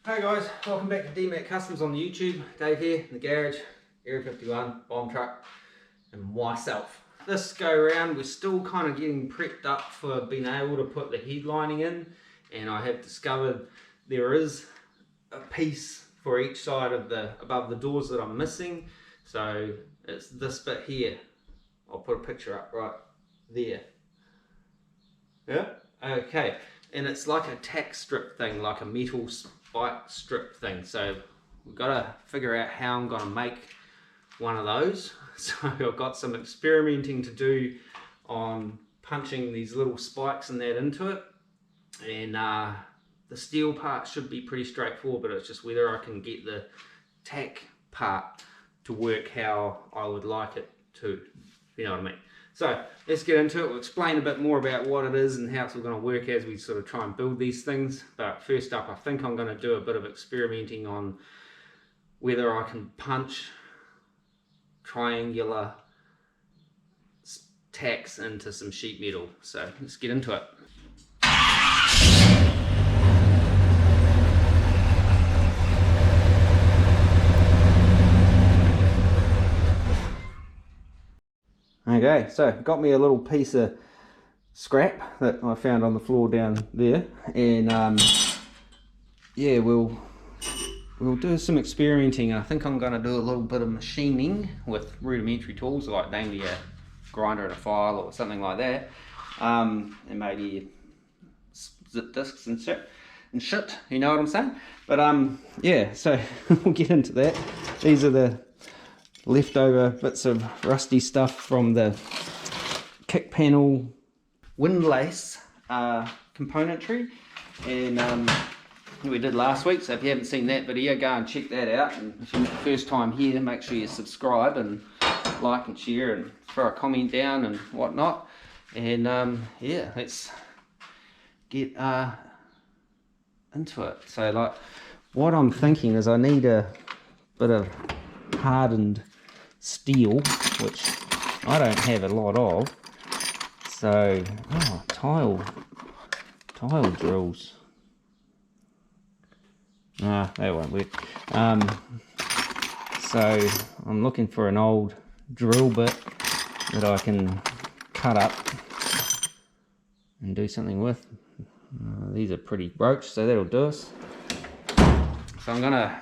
Hey guys, welcome back to DMAC Customs on the YouTube. Dave here in the garage, Area 51, bomb truck, and myself. This go around we're still kind of getting prepped up for being able to put the headlining in, and I have discovered there is a piece for each side of the above the doors that I'm missing. So it's this bit here. I'll put a picture up right there. Yeah? Okay. And it's like a tack strip thing, like a metal spike strip thing. So we've got to figure out how I'm going to make one of those. So I've got some experimenting to do on punching these little spikes and that into it. And the steel part should be pretty straightforward, but it's just whether I can get the tack part to work how I would like it to, if you know what I mean. So let's get into it. We'll explain a bit more about what it is and how it's all going to work as we sort of try and build these things. But first up, I think I'm going to do a bit of experimenting on whether I can punch triangular tacks into some sheet metal. So let's get into it. Okay, so got me a little piece of scrap that I found on the floor down there, and yeah, we'll do some experimenting. I think I'm going to do a little bit of machining with rudimentary tools, like namely a grinder and a file or something like that, and maybe zip discs and shit, you know what I'm saying? But yeah, so we'll get into that. These are the leftover bits of rusty stuff from the kick panel windlace componentry, and we did last week. So if you haven't seen that video, go and check that out. And if you're the first time here, make sure you subscribe and like and share and throw a comment down and whatnot. And yeah, let's get into it. So like what I'm thinking is I need a bit of hardened steel, which I don't have a lot of. So tile drills. That won't work. So I'm looking for an old drill bit that I can cut up and do something with. These are pretty broached, so that'll do us. So I'm gonna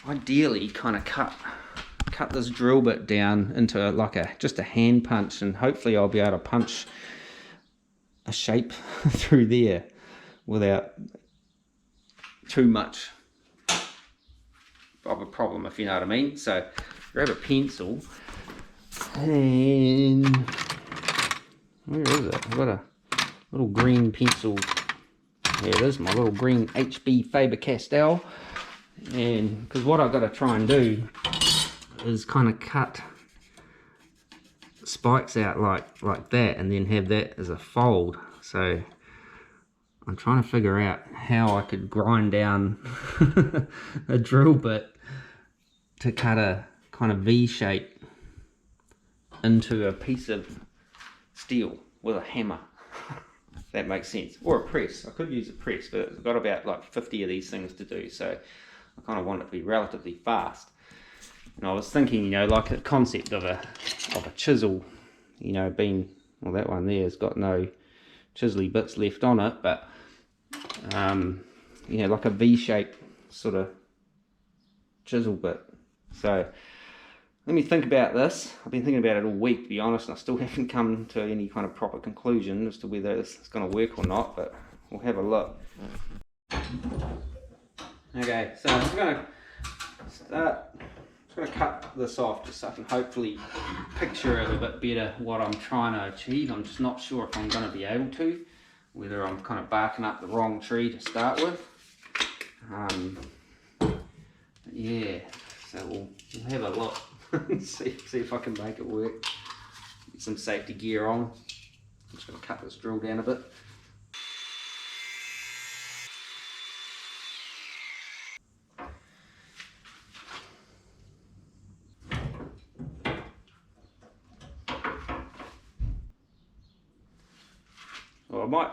ideally kind of cut this drill bit down into like just a hand punch, and hopefully I'll be able to punch a shape through there without too much of a problem, if you know what I mean. So grab a pencil, and where is it? I've got a little green pencil. There it is, my little green HB Faber-Castell. And because what I've got to try and do is kind of cut spikes out like that, and then have that as a fold. So I'm trying to figure out how I could grind down a drill bit to cut a kind of V shape into a piece of steel with a hammer. If that makes sense. Or a press. I could use a press, but I've got about like 50 of these things to do, so I kind of want it to be relatively fast. And I was thinking, you know, like a concept of a chisel, you know, being, well, that one there has got no chisely bits left on it, but you know, like a V-shaped sort of chisel bit. So let me think about this. I've been thinking about it all week, to be honest, and I still haven't come to any kind of proper conclusion as to whether this is going to work or not, but we'll have a look. Okay, so I'm going to start. I'm going to cut this off just so I can hopefully picture it a bit better what I'm trying to achieve. I'm just not sure if I'm going to be able to, whether I'm kind of barking up the wrong tree to start with. Yeah, so we'll have a look and see if I can make it work. Get some safety gear on. I'm just going to cut this drill down a bit. Well, I might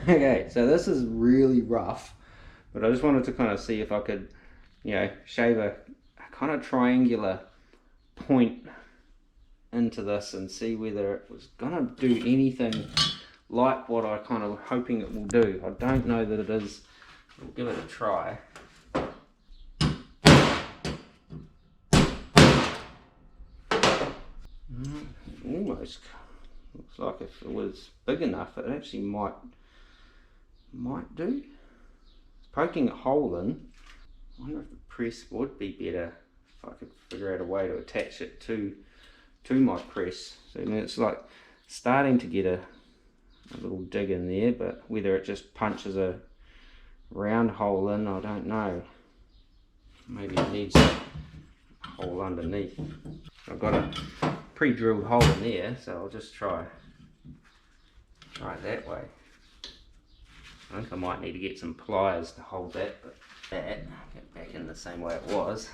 Okay, so this is really rough, but I just wanted to kind of see if I could, you know, shave a kind of triangular point into this and see whether it was gonna do anything like what I kind of hoping it will do. I don't know that it is. We'll give it a try. Almost looks like if it was big enough, it actually might do. It's poking a hole in. I wonder if the press would be better if I could figure out a way to attach it to my press. So I mean, it's like starting to get a little dig in there, but whether it just punches a round hole in, I don't know. Maybe it needs a hole underneath. I've got a pre-drilled hole in there, so I'll just try it that way. I think I might need to get some pliers to hold that, but get back in the same way it was.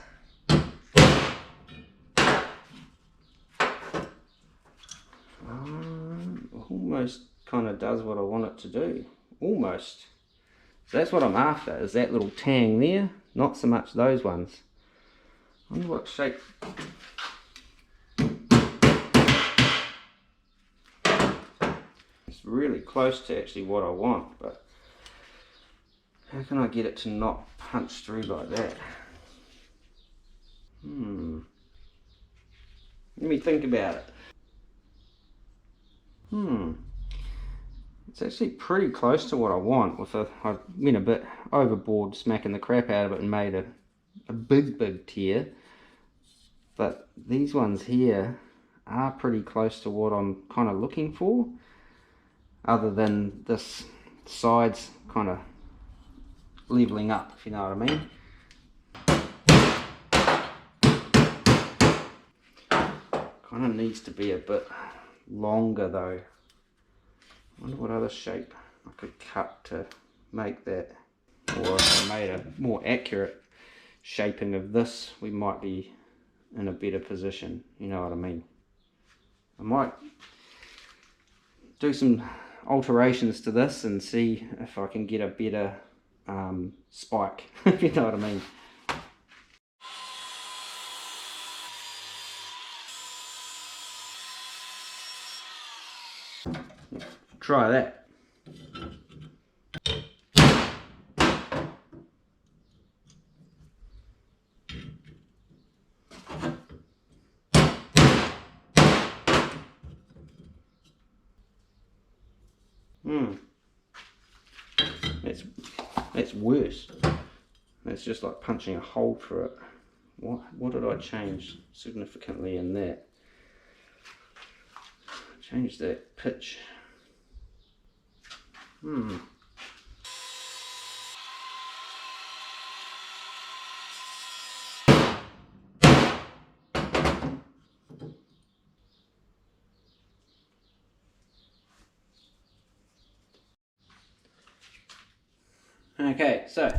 Almost kind of does what I want it to do. Almost. So that's what I'm after, is that little tang there, not so much those ones. I wonder what shape. It's really close to actually what I want, but how can I get it to not punch through like that? Let me think about it. It's actually pretty close to what I want. I went a bit overboard smacking the crap out of it and made a big tear. But these ones here are pretty close to what I'm kind of looking for. Other than this sides kind of leveling up, if you know what I mean. Kind of needs to be a bit longer though. I wonder what other shape I could cut to make that, or if I made a more accurate shaping of this, we might be in a better position, you know what I mean. I might do some alterations to this and see if I can get a better spike, if you know what I mean. Try that. That's worse. That's just like punching a hole through it. What did I change significantly in that? Change that pitch. Okay, so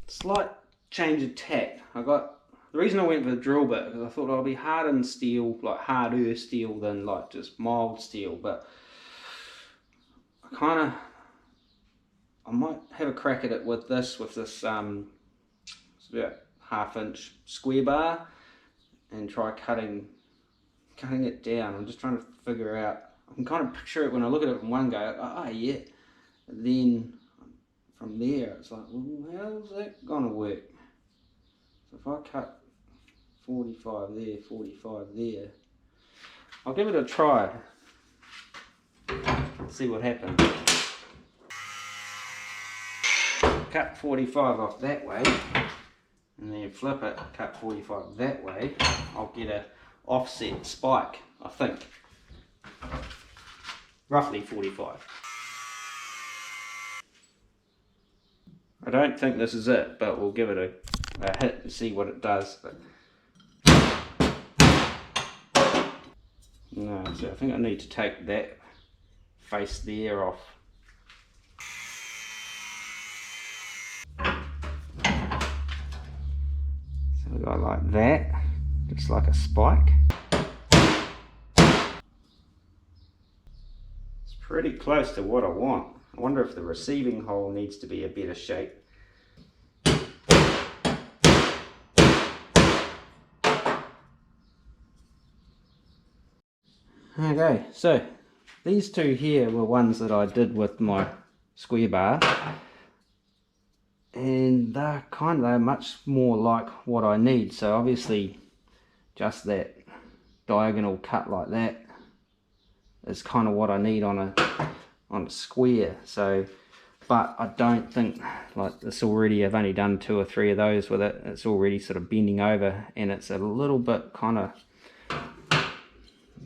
slight change of tack. The reason I went for the drill bit because I thought I'll be hardened steel, like harder steel than like just mild steel, but I might have a crack at it with this it's about 1/2 inch square bar and try cutting it down. I'm just trying to figure out, I can kind of picture it when I look at it from one go, oh yeah, and then from there it's like, well, how's that gonna work? So if I cut 45 there, 45 there, I'll give it a try, see what happens. Cut 45 off that way and then flip it, cut 45 that way, I'll get a offset spike, I think. Roughly 45. I don't think this is it, but we'll give it a hit and see what it does. But no, so I think I need to take that face there off. So we got like that, just like a spike. It's pretty close to what I want. I wonder if the receiving hole needs to be a better shape. Okay, so these two here were ones that I did with my square bar, and they're much more like what I need. So obviously just that diagonal cut like that is kind of what I need on a square. So, but I don't think, like this already, I've only done 2 or 3 of those with it, it's already sort of bending over, and it's a little bit kind of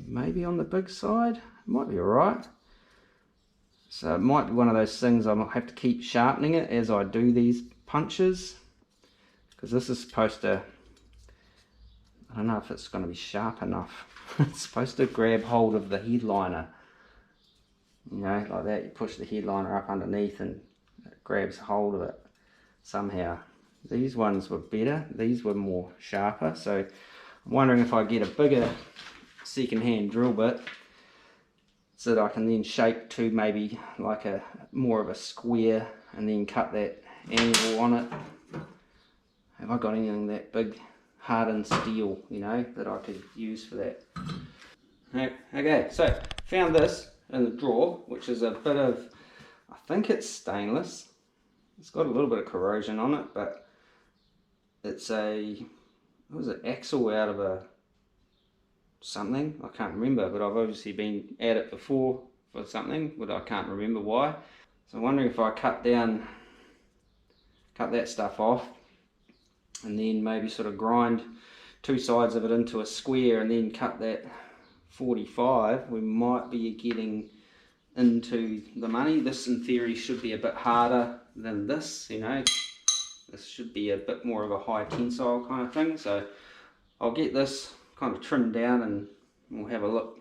maybe on the big side. It might be alright. So it might be one of those things I might have to keep sharpening it as I do these punches, because this is supposed to, I don't know if it's going to be sharp enough. It's supposed to grab hold of the headliner, you know, like that. You push the headliner up underneath and it grabs hold of it somehow. These ones were better, these were more sharper, so I'm wondering if I get a bigger second-hand drill bit so that I can then shape to maybe like a more of a square and then cut that angle on it. Have I got anything that big hardened steel, you know, that I could use for that? Okay, so found this in the drawer, which is a bit of, I think it's stainless. It's got a little bit of corrosion on it, but it's a, what was it, axle out of a something, I can't remember, but I've obviously been at it before for something, but I can't remember why. So I'm wondering if I cut that stuff off and then maybe sort of grind 2 sides of it into a square and then cut that 45, we might be getting into the money. This in theory should be a bit harder than this, you know. This should be a bit more of a high tensile kind of thing, so I'll get this kind of trimmed down and we'll have a look.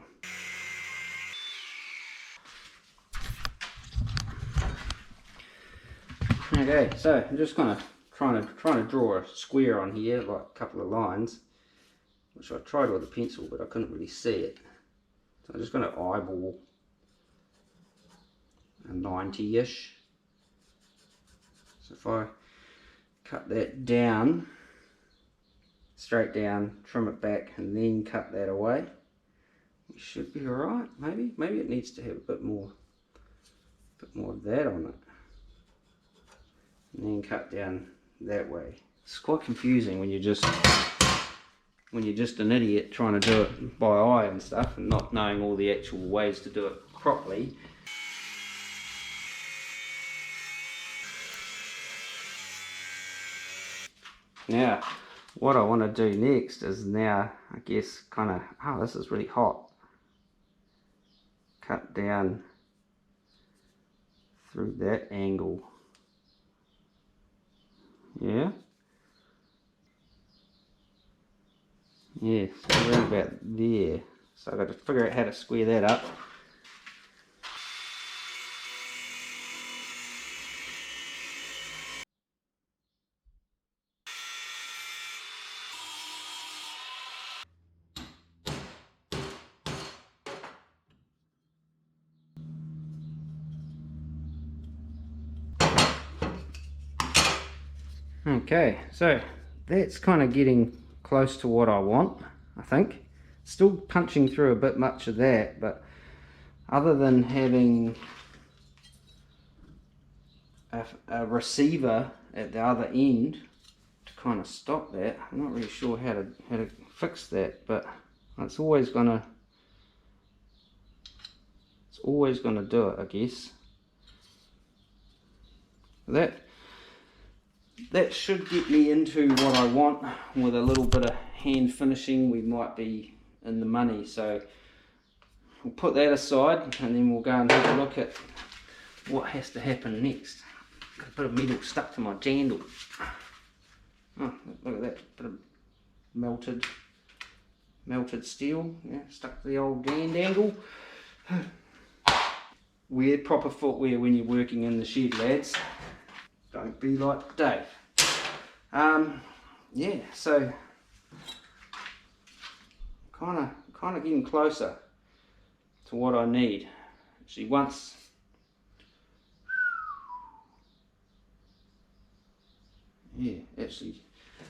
Okay, so I'm just kind of trying to draw a square on here, like a couple of lines, which I tried with a pencil but I couldn't really see it. So I'm just going to eyeball a 90-ish. So if I cut that down, straight down, trim it back and then cut that away, we should be alright. Maybe it needs to have a bit more of that on it. And then cut down that way. It's quite confusing when you're just an idiot trying to do it by eye and stuff and not knowing all the actual ways to do it properly. Now what I want to do next is now, I guess, kind of, oh, this is really hot. Cut down through that angle. Yeah. Yeah, so around about there. So I've got to figure out how to square that up. Okay, so that's kind of getting close to what I want, I think. Still punching through a bit much of that, but other than having a receiver at the other end to kind of stop that, I'm not really sure how to fix that, but it's always gonna do it, I guess. That should get me into what I want. With a little bit of hand finishing, we might be in the money. So we'll put that aside and then we'll go and have a look at what has to happen next. Got a bit of metal stuck to my jandle. Oh, look at that, bit of melted steel, yeah, stuck to the old gand angle. Wear proper footwear when you're working in the shed, lads. Don't be like Dave. Yeah, so kind of getting closer to what I need. Actually, once Yeah, actually,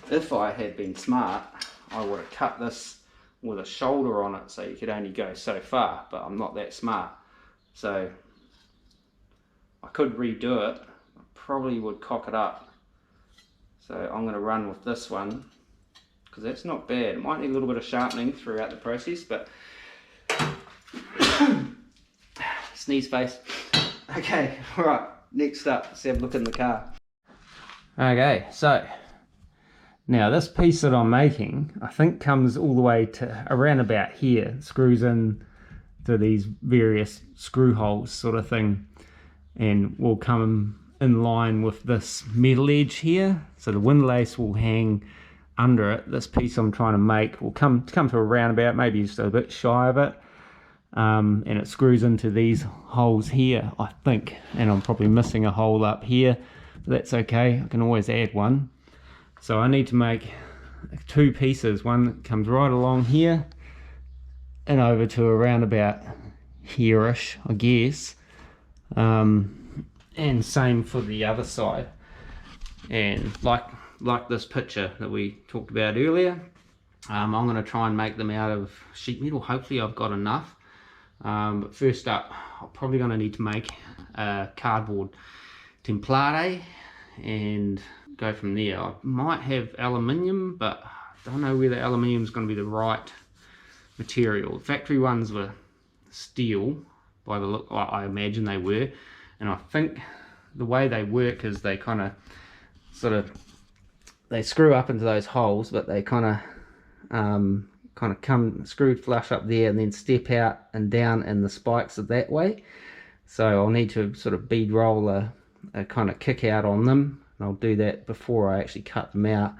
if I had been smart, I would have cut this with a shoulder on it so you could only go so far, but I'm not that smart. So I could redo it, I probably would cock it up. So I'm going to run with this one, because that's not bad. It might need a little bit of sharpening throughout the process, but sneeze face. Okay, alright, next up, let's have a look in the car. Okay, so now this piece that I'm making, I think comes all the way to around about here. It screws in to these various screw holes sort of thing, and will come in line with this metal edge here. So the windlace will hang under it. This piece I'm trying to make will come to around about, maybe just a bit shy of it. And it screws into these holes here, I think, and I'm probably missing a hole up here, but that's okay, I can always add one. So I need to make two pieces, one that comes right along here and over to around about here-ish, I guess, and same for the other side. And like this picture that we talked about earlier, I'm going to try and make them out of sheet metal. Hopefully I've got enough. But first up, I'm probably going to need to make a cardboard template and go from there. I might have aluminium, but I don't know whether aluminium is going to be the right material. Factory ones were steel, by the look, I imagine they were, and I think the way they work is they kind of they screw up into those holes, but they kind of come screwed flush up there and then step out and down, and the spikes are that way. So I'll need to sort of bead roll a kind of kick out on them, and I'll do that before I actually cut them out.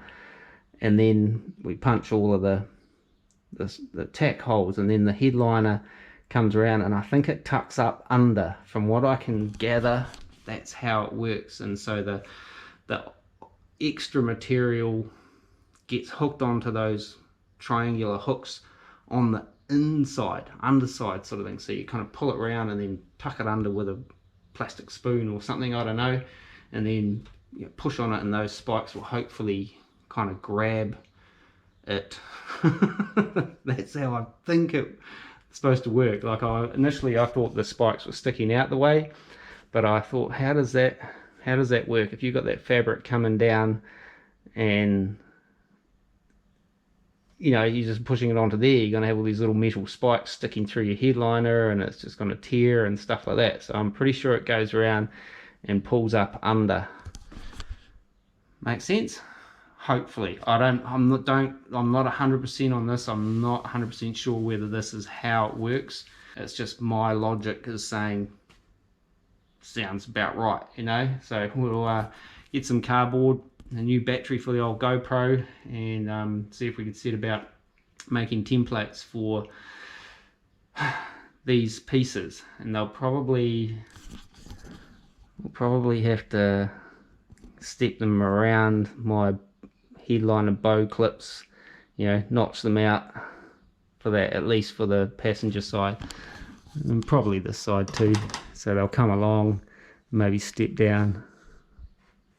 And then we punch all of the tack holes, and then the headliner comes around, and I think it tucks up under. From what I can gather, that's how it works. And so the extra material gets hooked onto those triangular hooks on the inside, underside sort of thing. So you kind of pull it around and then tuck it under with a plastic spoon or something, I don't know, and then push on it, and those spikes will hopefully kind of grab it. That's how I think it's supposed to work. Like initially I thought the spikes were sticking out the way, but I thought, how does that work if you've got that fabric coming down and you're just pushing it onto there? You're going to have all these little metal spikes sticking through your headliner, and it's just going to tear and stuff like that. So I'm pretty sure it goes around and pulls up under. Make sense? Hopefully. I'm not 100% on this. I'm not 100% sure whether this is how it works. It's just my logic is saying sounds about right, So we'll get some cardboard, a new battery for the old GoPro, and see if we can set about making templates for these pieces. And we'll probably have to step them around my headliner bow clips, notch them out for that, at least for the passenger side, and probably this side too, so they'll come along, maybe step down,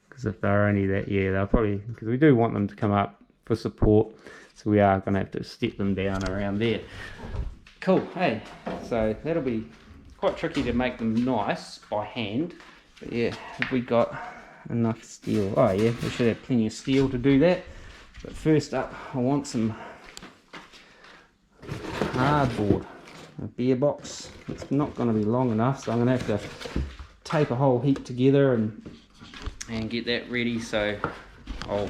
because if they're only that, they'll probably, because we do want them to come up for support, so we are going to have to step them down around there. Cool. Hey, so that'll be quite tricky to make them nice by hand, but have we got enough steel? Oh yeah, we should have plenty of steel to do that. But first up, I want some cardboard, a beer box. It's not going to be long enough, so I'm going to have to tape a whole heap together and get that ready. So I'll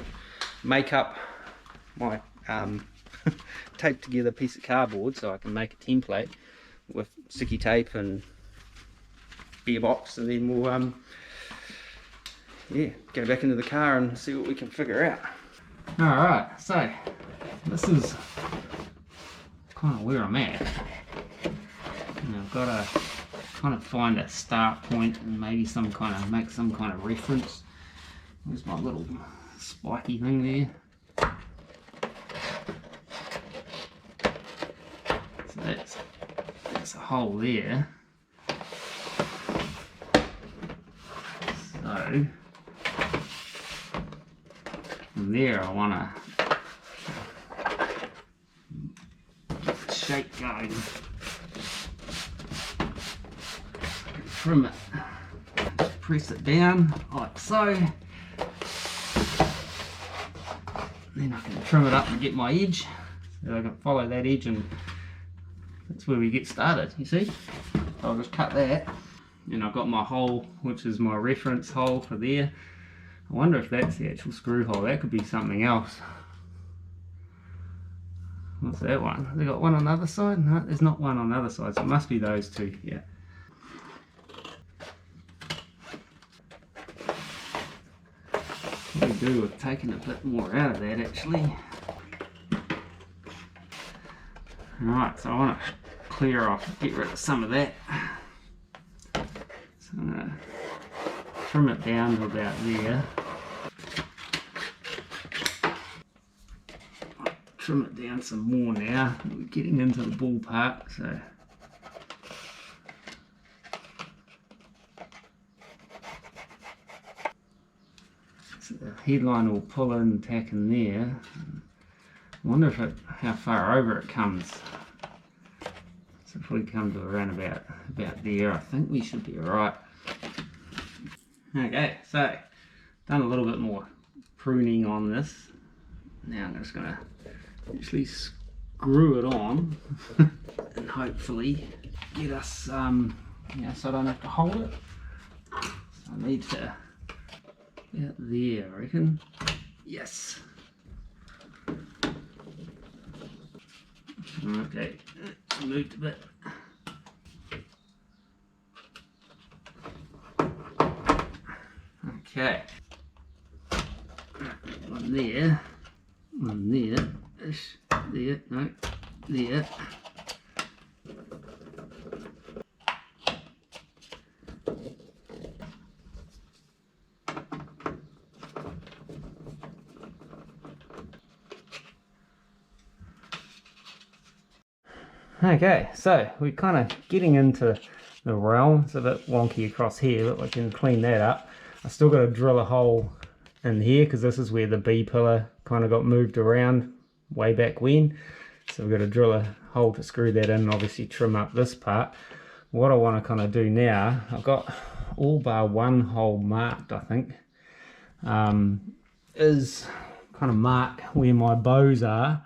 make up my tape together piece of cardboard so I can make a template with sticky tape and beer box, and then we'll go back into the car and see what we can figure out. Alright, so this is kind of where I'm at. And I've got to kind of find a start point and maybe make some kind of reference. There's my little spiky thing there. So that's a hole there. So there I want to shape going. Trim it. Just press it down like so. Then I can trim it up and get my edge. So I can follow that edge, and that's where we get started, you see? So I'll just cut that. And I've got my hole, which is my reference hole for there. I wonder if that's the actual screw hole. That could be something else. What's that one? Have they got one on the other side? No, there's not one on the other side, so it must be those two, yeah. What we do with taking a bit more out of that actually. Alright, so I want to clear off, get rid of some of that. So I'm going to trim it down to about there. Trim it down some more now. We're getting into the ballpark, so the headline will pull in, tack in there. I wonder if how far over it comes. So if we come to around about there, I think we should be alright. Okay, so done a little bit more pruning on this. Now I'm just going to actually screw it on and hopefully get us, so I don't have to hold it. So I need to about there, I reckon. Yes. Okay, moved a bit. Okay. One there, ish, there, no, there. Okay, so we're kind of getting into the realm. It's a bit wonky across here, but we can clean that up. I still got to drill a hole in here because this is where the B pillar kind of got moved around way back when. So we've got to drill a hole to screw that in and obviously trim up this part. What I want to kind of do now, I've got all bar one hole marked, I think, is kind of mark where my bows are,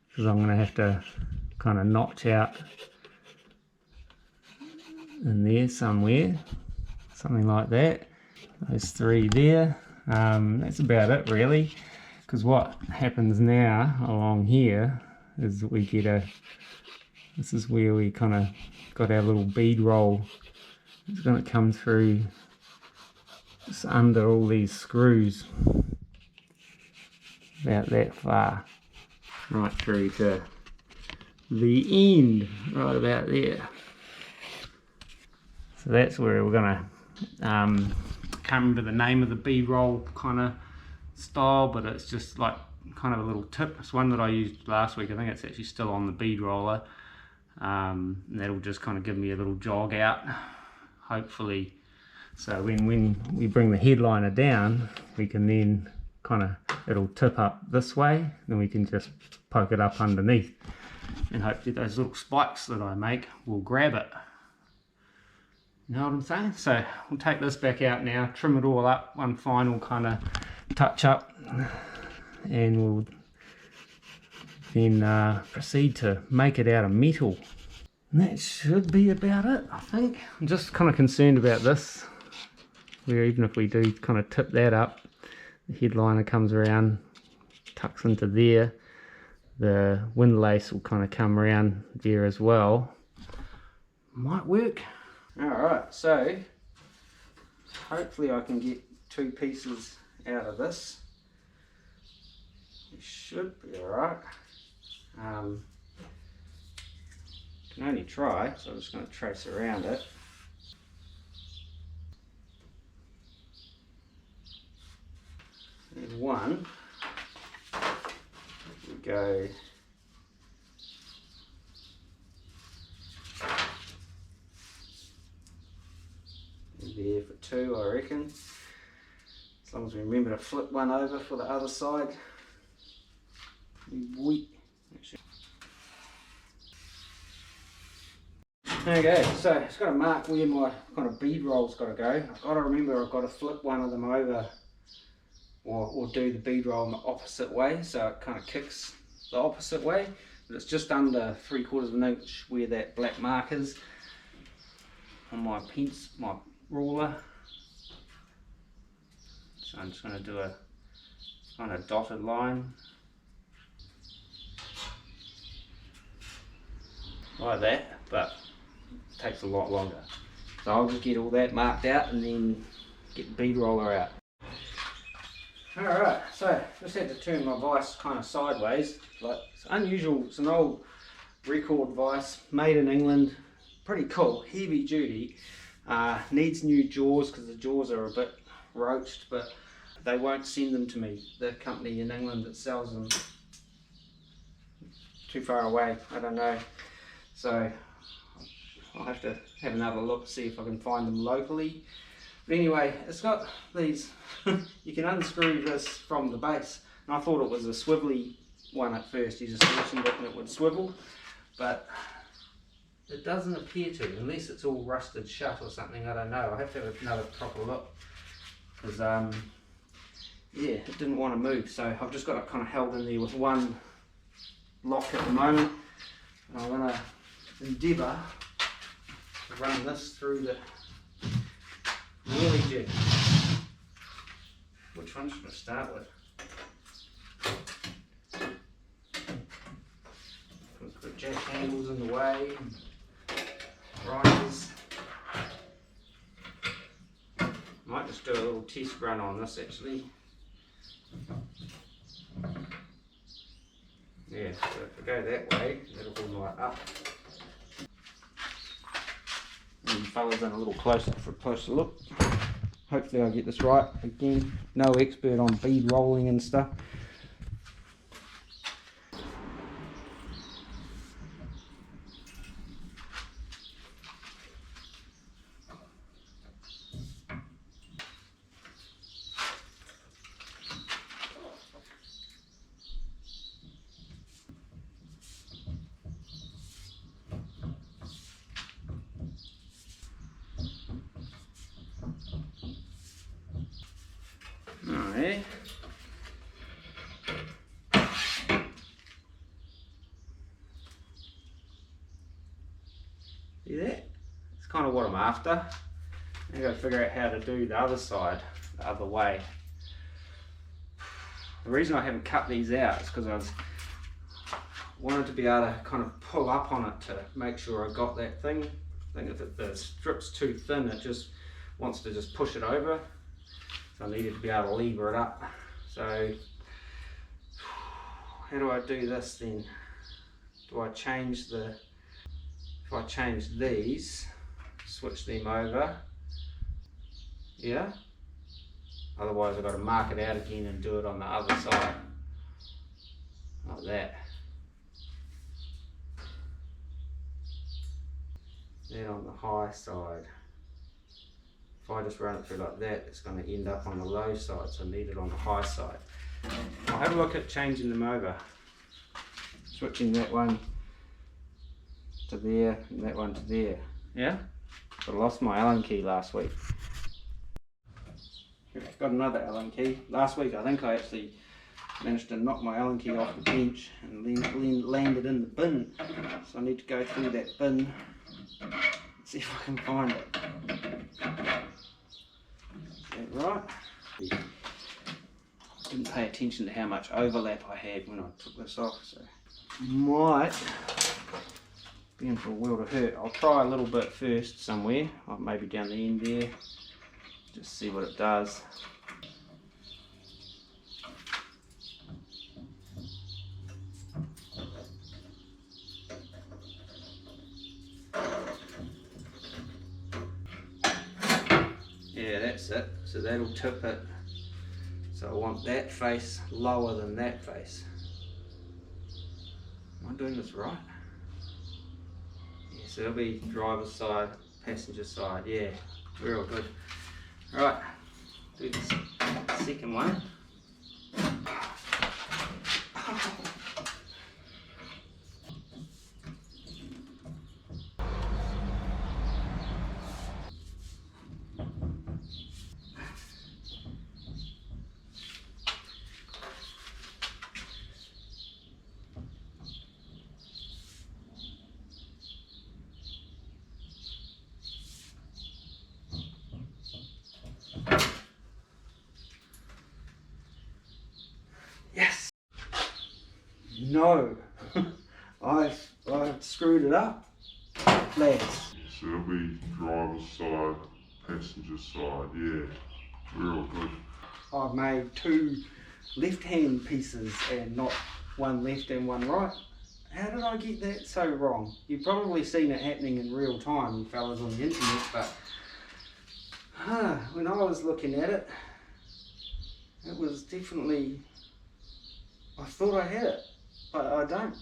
because I'm going to have to kind of notch out in there somewhere, something like that. Those three there. That's about it really, because what happens now along here is that we get this is where we kind of got our little bead roll. It's going to come through just under all these screws about that far, right through to the end, right about there. So that's where we're going to can't remember the name of the bead roll kind of style, but it's just like kind of a little tip. It's one that I used last week. I think it's actually still on the bead roller. And that'll just kind of give me a little jog out, hopefully. So when we bring the headliner down, we can then kind of, it'll tip up this way, then we can just poke it up underneath. And hopefully those little spikes that I make will grab it. You know what I'm saying? So we'll take this back out now, trim it all up, one final kind of touch up, and we'll then proceed to make it out of metal. And that should be about it, I think. I'm just kind of concerned about this, where even if we do kind of tip that up, the headliner comes around, tucks into there, the windlace will kind of come around there as well. Might work. Alright, so hopefully I can get two pieces out of this. It should be alright. Can only try, so I'm just going to trace around it. There's one. We go there for two, I reckon. It's long as we remember to flip one over for the other side. Okay, so it's got to mark where my kind of bead roll's got to go. I've got to remember I've got to flip one of them over or do the bead roll in the opposite way, so it kind of kicks the opposite way. But it's just under 3/4 of an inch where that black mark is on my ruler. So I'm just going to do a kind of dotted line like that, but it takes a lot longer. So I'll just get all that marked out and then get the bead roller out. Alright, so just had to turn my vise kind of sideways. Like, it's unusual, it's an old record vise, made in England, pretty cool, heavy duty. Needs new jaws because the jaws are a bit roached, but they won't send them to me. The company in England that sells them, too far away, I don't know. So I'll have to have another look, see if I can find them locally. But anyway, it's got these, you can unscrew this from the base. And I thought it was a swivelly one at first, you just loosened it and it would swivel. But it doesn't appear to, unless it's all rusted shut or something, I don't know. I have to have another proper look. Because, yeah, it didn't want to move. So I've just got it kind of held in there with one lock at the moment. And I'm going to endeavour to run this through the wheelie jig. Which one should I start with? Put jack handles in the way, risers. Might just do a little test run on this actually. Yeah, so if I go that way, that'll all light up. And the fellas in a little closer for a closer look. Hopefully I'll get this right. Again, no expert on bead rolling and stuff. Alright. See that? It's kind of what I'm after. I've got to figure out how to do the other side, the other way. The reason I haven't cut these out is because I wanted to be able to kind of pull up on it to make sure I got that thing. I think if the strip's too thin, it just wants to just push it over. So I needed to be able to lever it up. So how do I do this then? Do I change the, if I change these, switch them over, yeah? Otherwise I've got to mark it out again and do it on the other side, like that. Then on the high side. If I just run it through like that, it's going to end up on the low side, so I need it on the high side. I'll have a look at changing them over. Switching that one to there and that one to there. Yeah? But I lost my Allen key last week. Got another Allen key. Last week I think I actually managed to knock my Allen key off the bench and then landed in the bin. So I need to go through that bin and see if I can find it. Is that right? Didn't pay attention to how much overlap I had when I took this off, so might be in for a world of hurt. I'll try a little bit first somewhere, maybe down the end there, just see what it does. Yeah, that's it. So that'll tip it. So I want that face lower than that face. Am I doing this right? Yeah, so it'll be driver's side, passenger side. Yeah, we're all good. Right, do this. second one. Yes. No. I've screwed it up. Lads. So it'll be driver's side, passenger side, yeah, real good. I've made two left-hand pieces and not one left and one right. How did I get that so wrong? You've probably seen it happening in real time, you fellas on the internet, but when I was looking at it, it was definitely, I thought I had it, but I don't.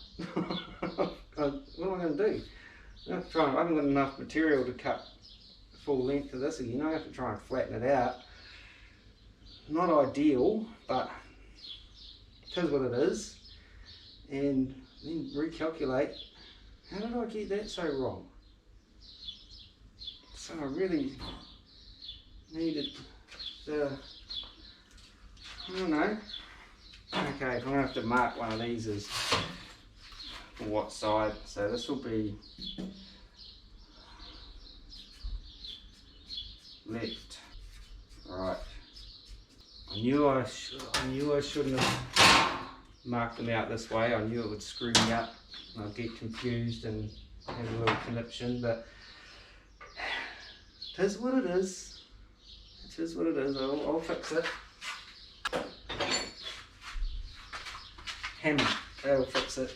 What am I going to do? I haven't got enough material to cut the full length of this again. I have to try and flatten it out. Not ideal, but it is what it is. And then recalculate, how did I get that so wrong? So I really needed the, I don't know. Okay, I'm going to have to mark one of these as for what side. So this will be left. Right. I knew I shouldn't have marked them out this way. I knew it would screw me up and I'd get confused and have a little conniption, but it is what it is. It is what it is. I'll fix it. Hammer, that'll fix it.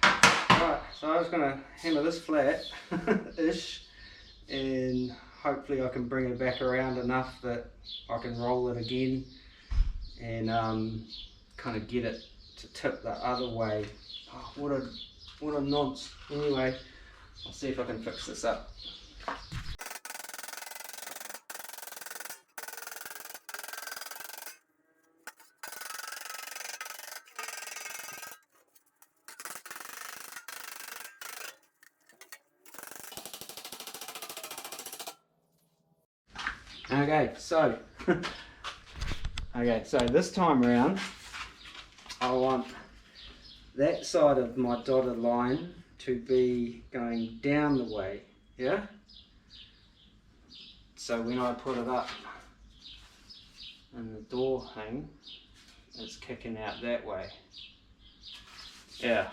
Right, so I was going to hammer this flat-ish and hopefully I can bring it back around enough that I can roll it again and kind of get it to tip the other way. Oh, what a nonce. Anyway, I'll see if I can fix this up. Okay, so this time around I want that side of my dotted line to be going down the way, yeah? So when I put it up in the door hang, it's kicking out that way. Yeah.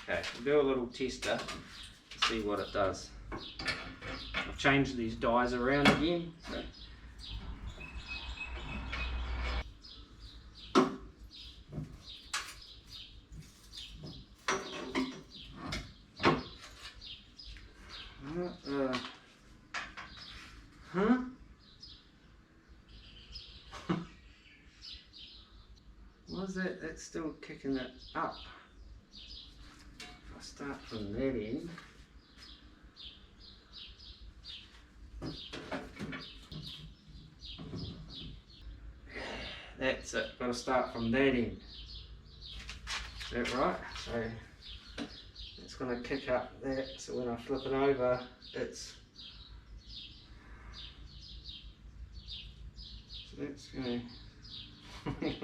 Okay, we'll do a little tester to see what it does. I've changed these dies around again. So. Huh? Why is that? That's still kicking it up. If I start from that end. That's it. Got to start from that end. Is that right? So it's going to kick up that. So when I flip it over, it's. So that's going to.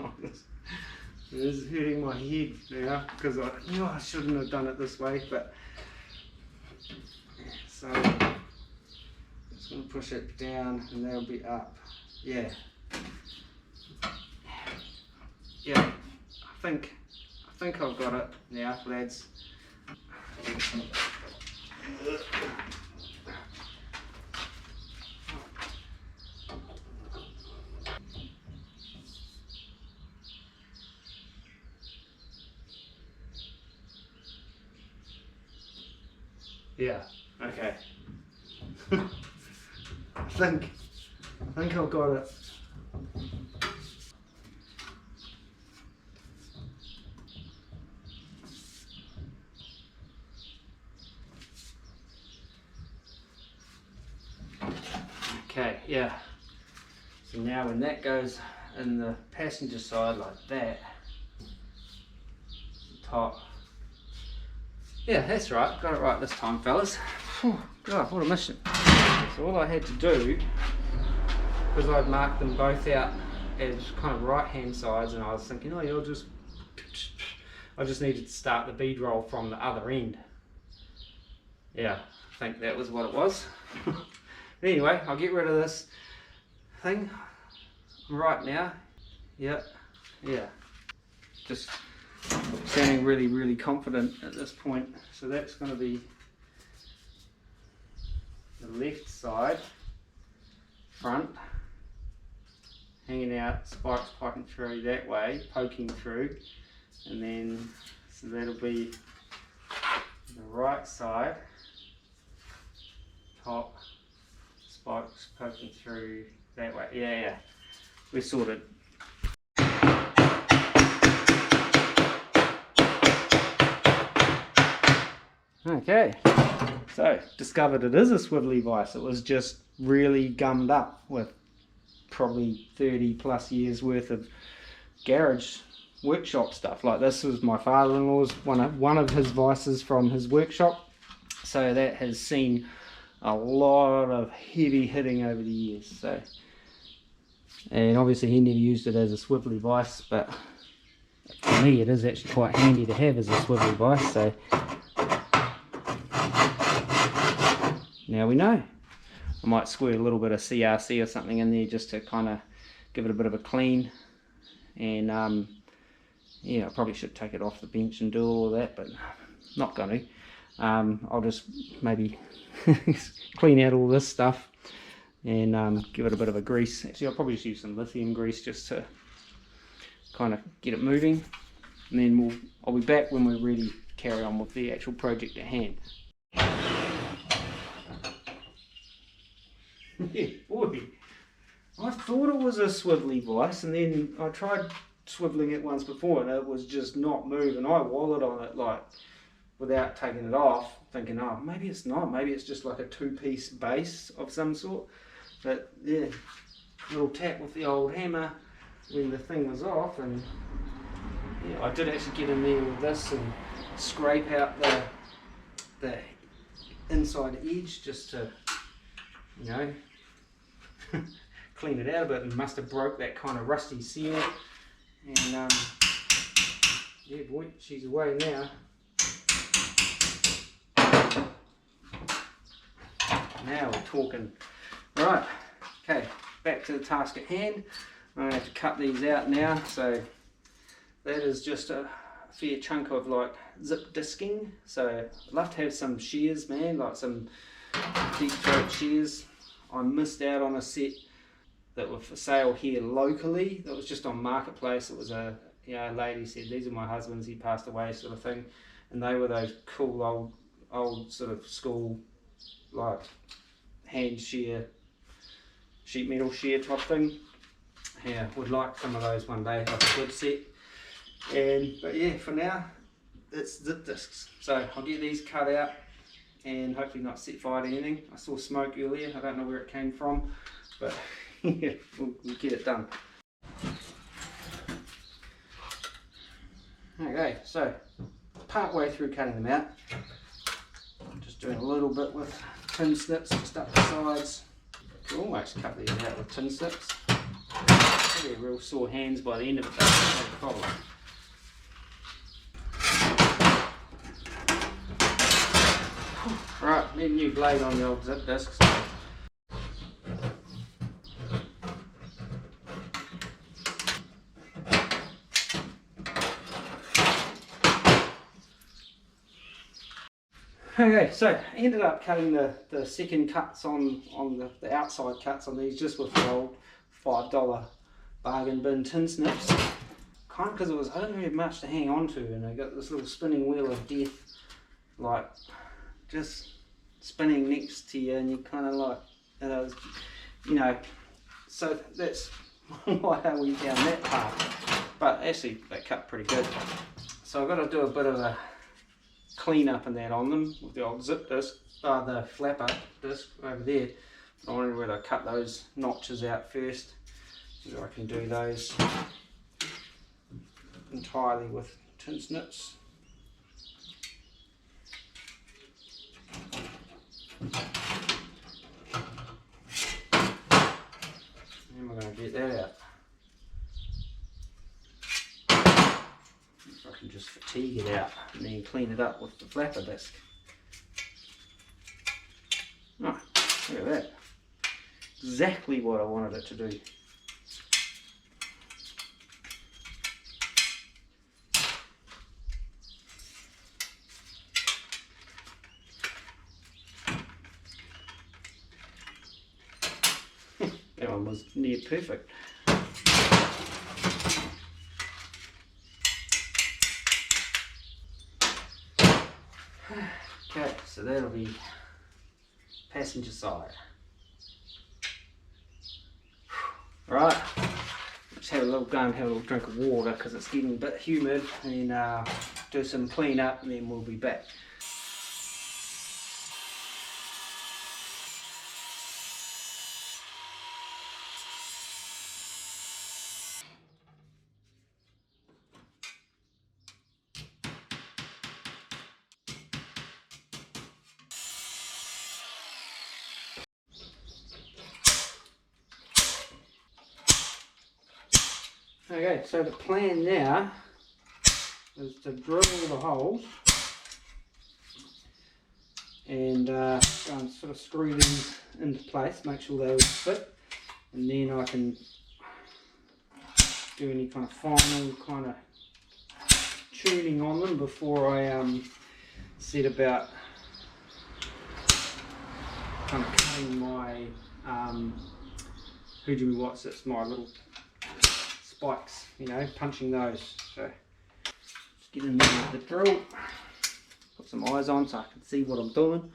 It is hurting my head now because I knew I shouldn't have done it this way, but so it's going to push it down and that'll be up. Yeah. Yeah, I think I've got it now, lads. Yeah, okay. I think I've got it. Okay, yeah. So now when that goes in the passenger side like that. Top. Yeah, that's right. Got it right this time, fellas. Whew, God, what a mission. So all I had to do, because I'd marked them both out as kind of right hand sides, and I was thinking, oh yeah, I just needed to start the bead roll from the other end. Yeah, I think that was what it was. Anyway, I'll get rid of this thing right now. Yeah, just sounding really confident at this point. So that's going to be the left side, front, hanging out, spikes poking through that way, poking through, and then so that'll be the right side, top, spikes poking through that way. Yeah, we're sorted. Okay, so discovered it is a swivelly vise. It was just really gummed up with probably 30 plus years worth of garage workshop stuff. Like this was my father-in-law's one of his vices from his workshop, so that has seen a lot of heavy hitting over the years. So, and obviously he never used it as a swivelly vise, but for me it is actually quite handy to have as a swivelly vise. So now we know. I might squirt a little bit of CRC or something in there just to kind of give it a bit of a clean. And yeah, I probably should take it off the bench and do all of that, but not going to. I'll just maybe clean out all this stuff and give it a bit of a grease. Actually, I'll probably just use some lithium grease just to kind of get it moving. And then I'll be back when we're ready to carry on with the actual project at hand. Yeah, boy, I thought it was a swivelly vise, and then I tried swiveling it once before and it was just not moving. I wallowed on it like without taking it off, thinking, oh, maybe it's not, maybe it's just like a two-piece base of some sort. But yeah, little tap with the old hammer when the thing was off, and yeah, I did actually get in there with this and scrape out the inside edge just to, you know, clean it out a bit, and must have broke that kind of rusty seal. And yeah, boy, she's away now. Now we're talking. Right, okay, back to the task at hand. I'm going to have to cut these out now. So that is just a fair chunk of like zip disking. So I'd love to have some shears, man, like some deep throat shears. I missed out on a set that were for sale here locally. That was just on Marketplace. It was a lady said, these are my husband's, he passed away, sort of thing. And they were those cool old sort of school like hand shear, sheet metal shear type thing. Yeah, would like some of those one day, like a good set. But yeah, for now it's zip discs. So I'll get these cut out and hopefully not set fire to anything. I saw smoke earlier, I don't know where it came from, but yeah, we'll get it done. Okay, so part way through cutting them out, just doing a little bit with tin snips just up the sides. You can almost cut these out with tin snips. Probably real sore hands by the end of it, that's no problem. Right, need a new blade on the old zip discs. Okay, so I ended up cutting the second cuts on the outside cuts on these just with the old $5 bargain bin tin snips. Kind of because I didn't really have much to hang on to, and I got this little spinning wheel of death, like just spinning next to you, and you kind of like, you know, so that's why I went down that path. But actually, they cut pretty good. So I've got to do a bit of a clean up and that on them with the old zip disc, the flapper disc over there. I wondered whether I cut those notches out first I can do those entirely with tin snips. And we're going to get that out. I can just fatigue it out and then clean it up with the flapper disc. Oh, look at that. Exactly what I wanted it to do. That one was near perfect. Okay, so that'll be passenger side. Right, just have a little go and have a little drink of water because it's getting a bit humid, and do some clean up, and then we'll be back. Okay, so the plan now is to drill the holes and go and sort of screw these into place, make sure they all fit, and then I can do any kind of final kind of tuning on them before I set about kind of cutting my it's my little spikes, you know, punching those. So just get in there with the drill, put some eyes on so I can see what I'm doing.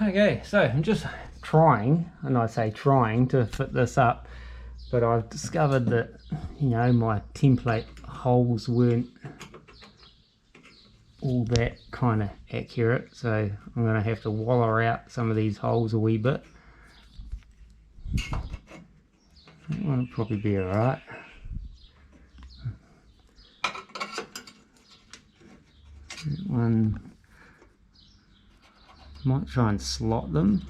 Okay, so I'm just trying, and I say trying, to fit this up, but I've discovered that, you know, my template holes weren't all that kind of accurate, so I'm going to have to waller out some of these holes a wee bit. That one will probably be alright. That one, might try and slot them.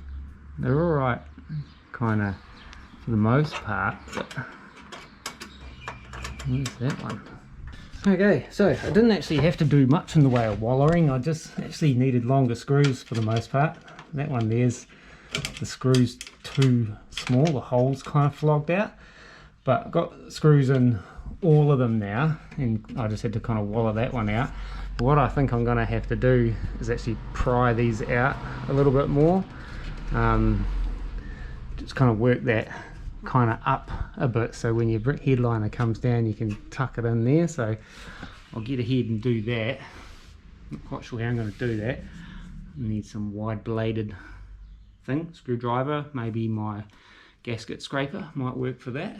They're alright kind of for the most part, but where's that one? Okay, so I didn't actually have to do much in the way of wallering. I just actually needed longer screws for the most part. That one there's the screws too small, the holes kind of flogged out, but I've got screws in all of them now, and I just had to kind of waller that one out. But what I think I'm going to have to do is actually pry these out a little bit more, just kind of work that kind of up a bit, so when your headliner comes down you can tuck it in there. So I'll get ahead and do that. Not quite sure how I'm going to do that. I need some wide bladed thing, screwdriver, maybe my gasket scraper might work for that,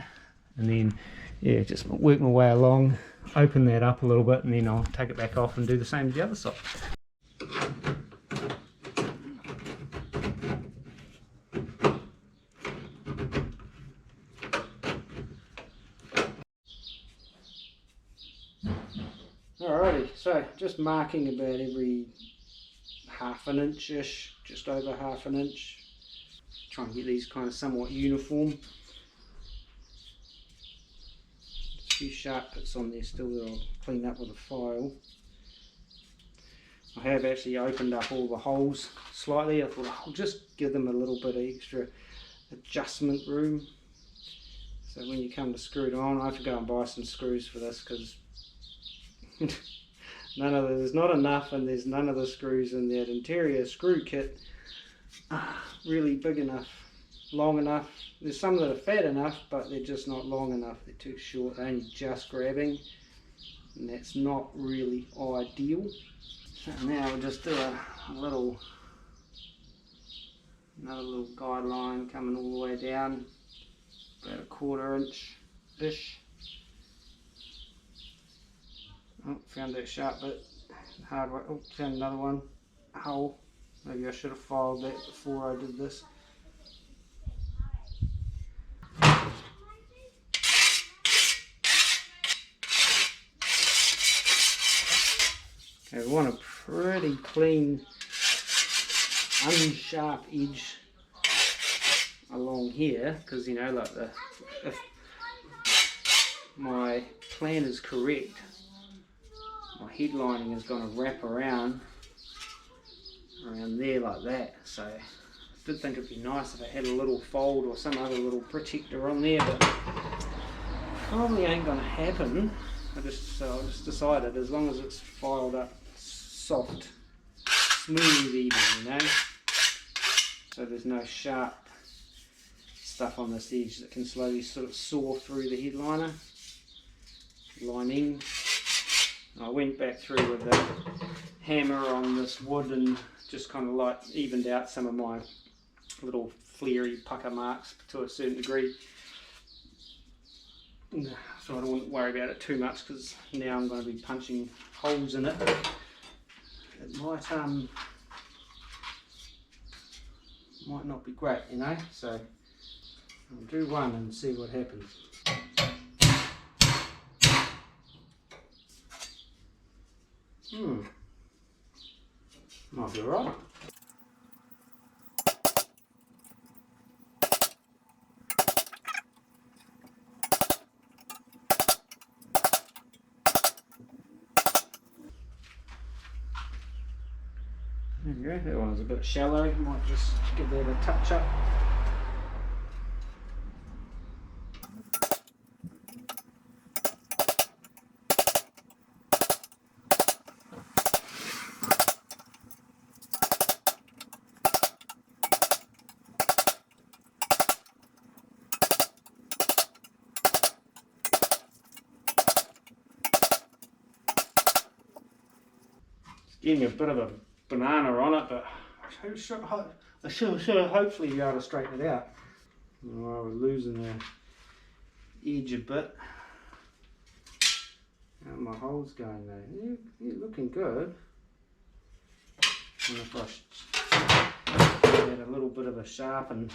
and then yeah, just work my way along, open that up a little bit, and then I'll take it back off and do the same to the other side. Alrighty, so just marking about every half an inch-ish, just over half an inch. Try and get these kind of somewhat uniform. A few sharp bits on there still that I'll clean up with a file. I have actually opened up all the holes slightly. I thought I'll just give them a little bit of extra adjustment room. So when you come to screw it on, I have to go and buy some screws for this, because there's not enough, and there's none of the screws in that interior screw kit really big enough, long enough. There's some that are fat enough, but they're just not long enough. They're too short, they're only just grabbing, and that's not really ideal. So now we'll just do another little guideline coming all the way down, about a 1/4 inch-ish. Oh, found that sharp bit. Hard way. Oh, found another one. Hole. Maybe I should have filed that before I did this. Okay, we want a pretty clean, unsharp edge along here, because you know, like if my plan is correct, my headlining is going to wrap around there like that. So I did think it'd be nice if it had a little fold or some other little protector on there, but probably ain't going to happen. I just decided, as long as it's filed up soft, smooth even, you know, so there's no sharp stuff on this edge that can slowly sort of saw through the headliner lining. I went back through with the hammer on this wood and just kind of like evened out some of my little flary pucker marks to a certain degree. So I don't want to worry about it too much, because now I'm going to be punching holes in it. It might not be great, you know, so I'll do one and see what happens. Might be alright. There we go, that one's a bit shallow, might just give that a touch up. Getting a bit of a banana on it, but I should hopefully be able to straighten it out. Oh, we're losing the edge a bit. How are my holes going though? They're looking good. And if I add a little bit of a sharpen.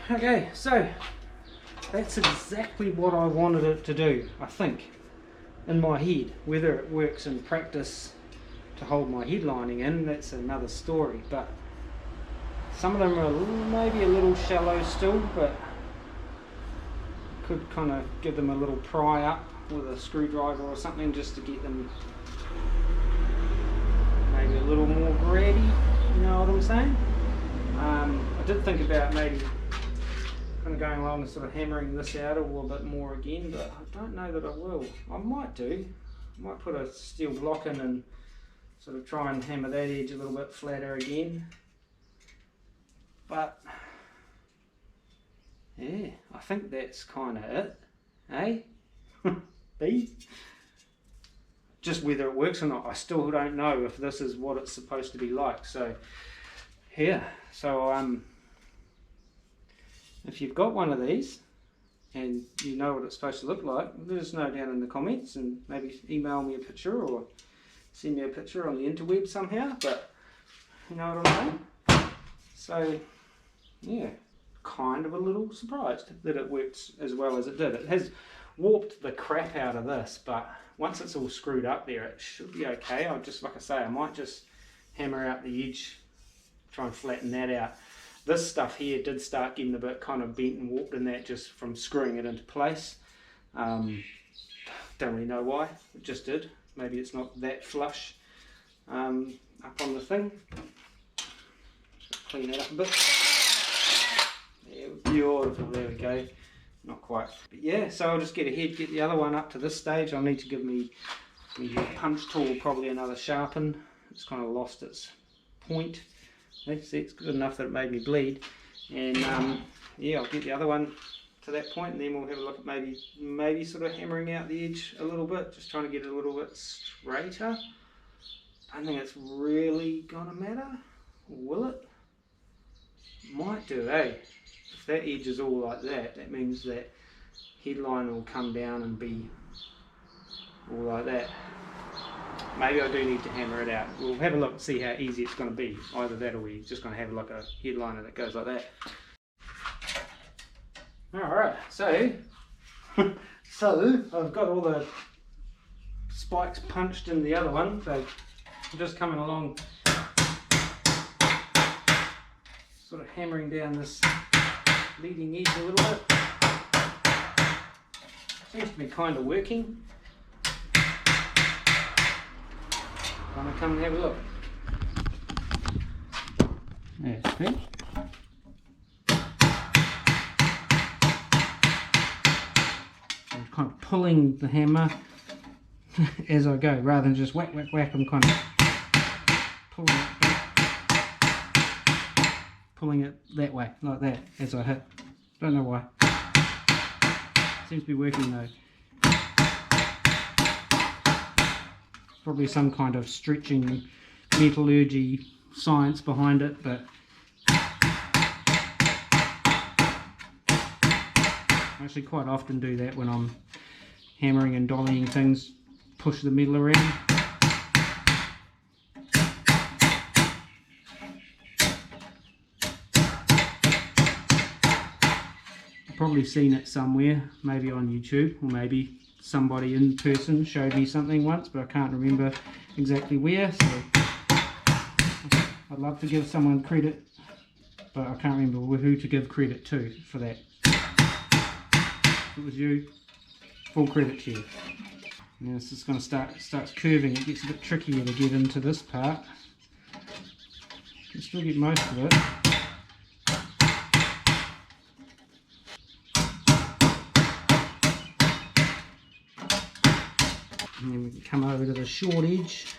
Okay, so that's exactly what I wanted it to do, I think, in my head. Whether it works in practice to hold my headlining in, that's another story, but some of them are maybe a little shallow still, but could kind of give them a little pry up with a screwdriver or something, just to get them maybe a little more grabby, you know what I'm saying? I did think about maybe kind of going along and sort of hammering this out a little bit more again, but I don't know that I will. I might do. I might put a steel block in and sort of try and hammer that edge a little bit flatter again. But yeah, I think that's kind of it, eh? B? Just whether it works or not, I still don't know if this is what it's supposed to be like. So yeah, so if you've got one of these, and you know what it's supposed to look like, let us know down in the comments, and maybe email me a picture or send me a picture on the interweb somehow, but you know what I mean? So yeah, kind of a little surprised that it worked as well as it did. It has warped the crap out of this, but once it's all screwed up there, it should be okay. I'll just, like I say, I might just hammer out the edge, try and flatten that out. This stuff here did start getting a bit kind of bent and warped, and that just from screwing it into place. Don't really know why, it just did. Maybe it's not that flush up on the thing. Clean that up a bit. Yeah, beautiful, there we go. Not quite. But yeah, so I'll just get ahead, get the other one up to this stage. I'll need to give me punch tool probably another sharpen. It's kind of lost its point. See, it's good enough that it made me bleed. And yeah, I'll get the other one to that point, and then we'll have a look at maybe sort of hammering out the edge a little bit, just trying to get it a little bit straighter. I don't think it's really gonna matter, will it? Might do, eh? If that edge is all like that, that means that headline will come down and be all like that. Maybe I do need to hammer it out. We'll have a look and see how easy it's going to be. Either that, or we're just going to have like a headliner that goes like that. Alright, so I've got all the spikes punched in the other one. So I'm just coming along, sort of hammering down this leading edge a little bit. Seems to be kind of working. I'm going to come and have a look. There's it. I'm kind of pulling the hammer as I go, rather than just whack, whack, whack. I'm kind of pulling it that way, like that, as I hit. Don't know why. Seems to be working though. Probably some kind of stretching metallurgy science behind it, but I actually quite often do that when I'm hammering and dollying things, push the metal around. I've probably seen it somewhere, maybe on YouTube, or maybe somebody in person showed me something once, but I can't remember exactly where, so I'd love to give someone credit, but I can't remember who to give credit to for that. If it was you, full credit to you. Now this is going to starts curving. It gets a bit trickier to get into this part. You can still get most of it. And then we can come over to the short edge.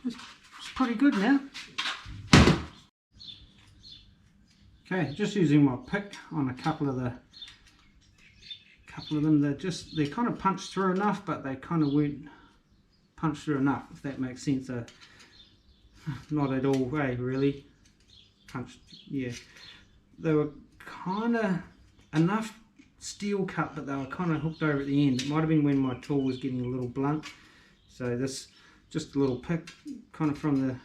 It's pretty good now. Okay, just using my pick on a couple of them. They're kind of punched through enough, but they kind of weren't punched through enough, if that makes sense. Not at all, really. Punched, yeah. They were kind of enough steel cut, but they were kind of hooked over at the end. It might have been when my tool was getting a little blunt. So this, just a little pick, kind of from the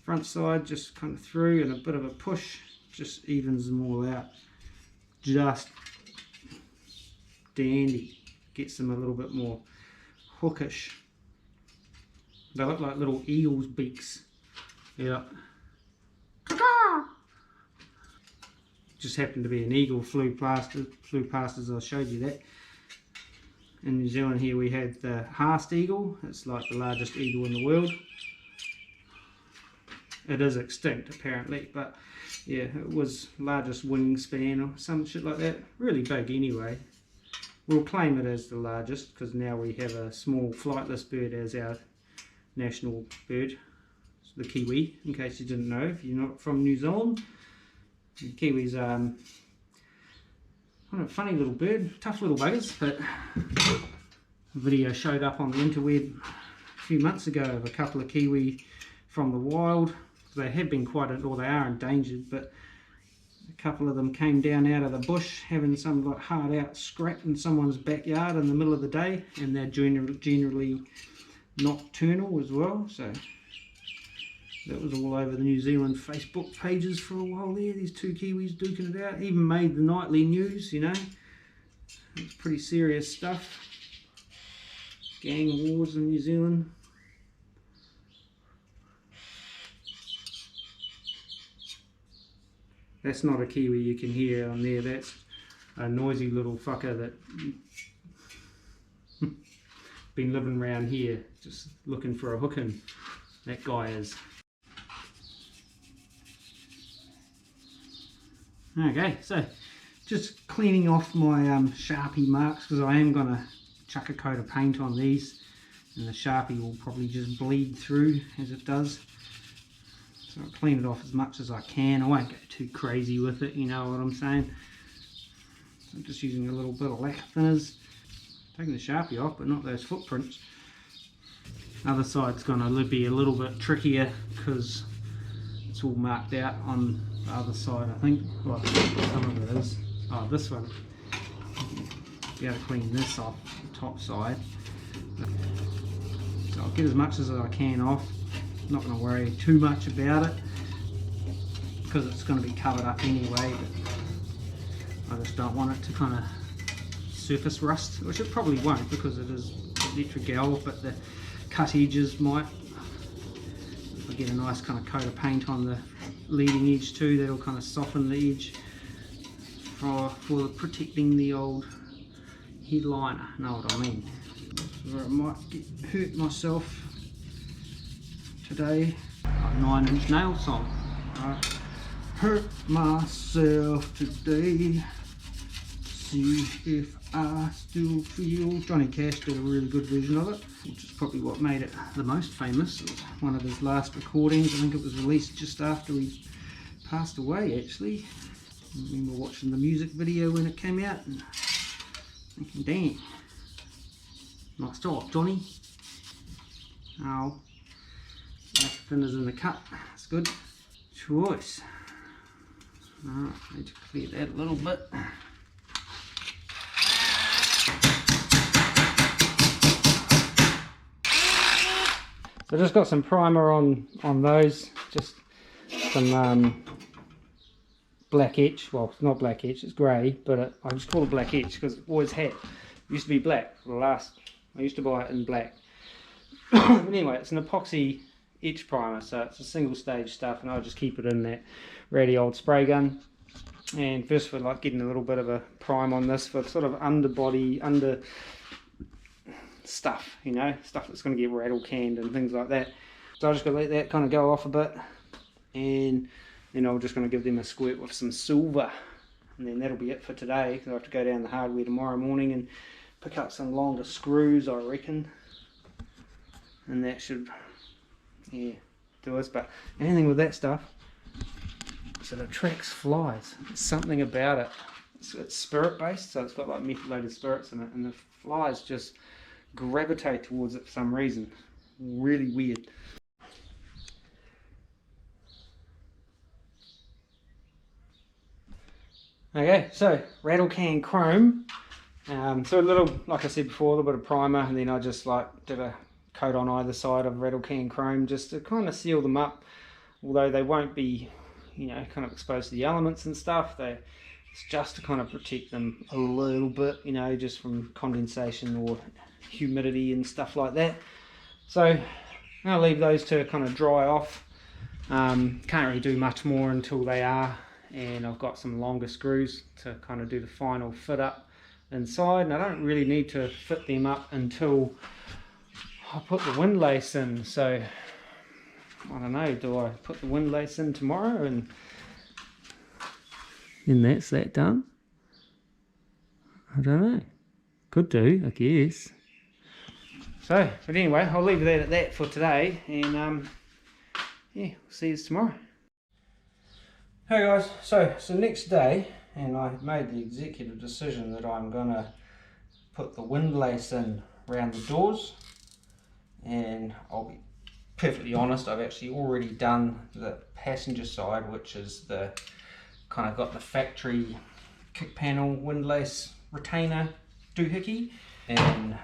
front side, just kind of through, and a bit of a push, just evens them all out. Just dandy. Gets them a little bit more hookish. They look like little eels' beaks. Yeah. Just happened to be an eagle flew past as I showed you that. In New Zealand here we had the Haast eagle. It's like the largest eagle in the world. It is extinct apparently, but yeah, it was largest wingspan or some shit like that. Really big anyway. We'll claim it as the largest because now we have a small flightless bird as our national bird. It's the kiwi, in case you didn't know, if you're not from New Zealand. The kiwis are a funny little bird, tough little buggers, but A video showed up on the interweb a few months ago of a couple of kiwi from the wild. They have been quite, or they are endangered, but a couple of them came down out of the bush having some like hard out scrap in someone's backyard in the middle of the day, and they're generally nocturnal as well, so that was all over the New Zealand Facebook pages for a while there, these two kiwis duking it out. Even made the nightly news, you know. It's pretty serious stuff. Gang wars in New Zealand. That's not a kiwi you can hear on there, that's a noisy little fucker that been living around here just looking for a hookin', that guy is. Okay, so just cleaning off my Sharpie marks, because I am going to chuck a coat of paint on these, and the Sharpie will probably just bleed through as it does. So I'll clean it off as much as I can. I won't go too crazy with it, you know what I'm saying. So I'm just using a little bit of lacquer thinners. Taking the Sharpie off, but not those footprints. Other side's going to be a little bit trickier because it's all marked out on the other side, I think. Well, some of it is. Oh, this one. Be able to clean this off the top side. So I'll get as much as I can off. Not going to worry too much about it because it's going to be covered up anyway, but I just don't want it to kind of surface rust, which it probably won't because it is electrical, but the cut edges might. If I get a nice kind of coat of paint on the leading edge too, that'll kind of soften the edge for protecting the old headliner, know what I mean. Or I might hurt myself today. Got 9-inch nail song. I hurt myself today. See if I still feel. Johnny Cash did a really good version of it, which is probably what made it the most famous. It was one of his last recordings. I think it was released just after he passed away, actually. I remember watching the music video when it came out and thinking, damn, nice job, Johnny. Oh, thinners in the cut, that's good. Choice. Alright, need to clear that a little bit. So I just got some primer on those, just some black etch. Well, it's not black etch, it's grey, but I just call it black etch because it always had. It used to be black for the last. I used to buy it in black. But anyway, it's an epoxy etch primer, so it's a single stage stuff, and I'll just keep it in that ratty old spray gun. And first for like getting a little bit of a prime on this for sort of underbody, under stuff, you know, stuff that's going to get rattle canned and things like that. So I'm just going to let that kind of go off a bit, and then I'm just going to give them a squirt with some silver, and then that'll be it for today, because I have to go down the hardware tomorrow morning and pick up some longer screws, I reckon, and that should, yeah, do us. But anything with that stuff, so it attracts flies. There's something about it. It's spirit based, so it's got like methylated spirits in it, and the flies just gravitate towards it for some reason. Really weird. Okay, so rattle can chrome. So a little, like I said before, a little bit of primer, and then I just like did a coat on either side of rattle can chrome just to kind of seal them up. Although they won't be, you know, kind of exposed to the elements and stuff. It's just to kind of protect them a little bit, you know, just from condensation or humidity and stuff like that. So I'll leave those to kind of dry off. Can't really do much more until they are, and I've got some longer screws to kind of do the final fit up inside, and I don't really need to fit them up until I put the windlace in. So I don't know, do I put the windlace in tomorrow and that's that done? I don't know, could do, I guess. So, but anyway, I'll leave that at that for today, and yeah, we'll see you tomorrow. Hey guys, so it's the next day, and I made the executive decision that I'm gonna put the windlace in around the doors, and I'll be perfectly honest, I've actually already done the passenger side, which is the kind of got the factory kick panel windlace retainer doohickey, and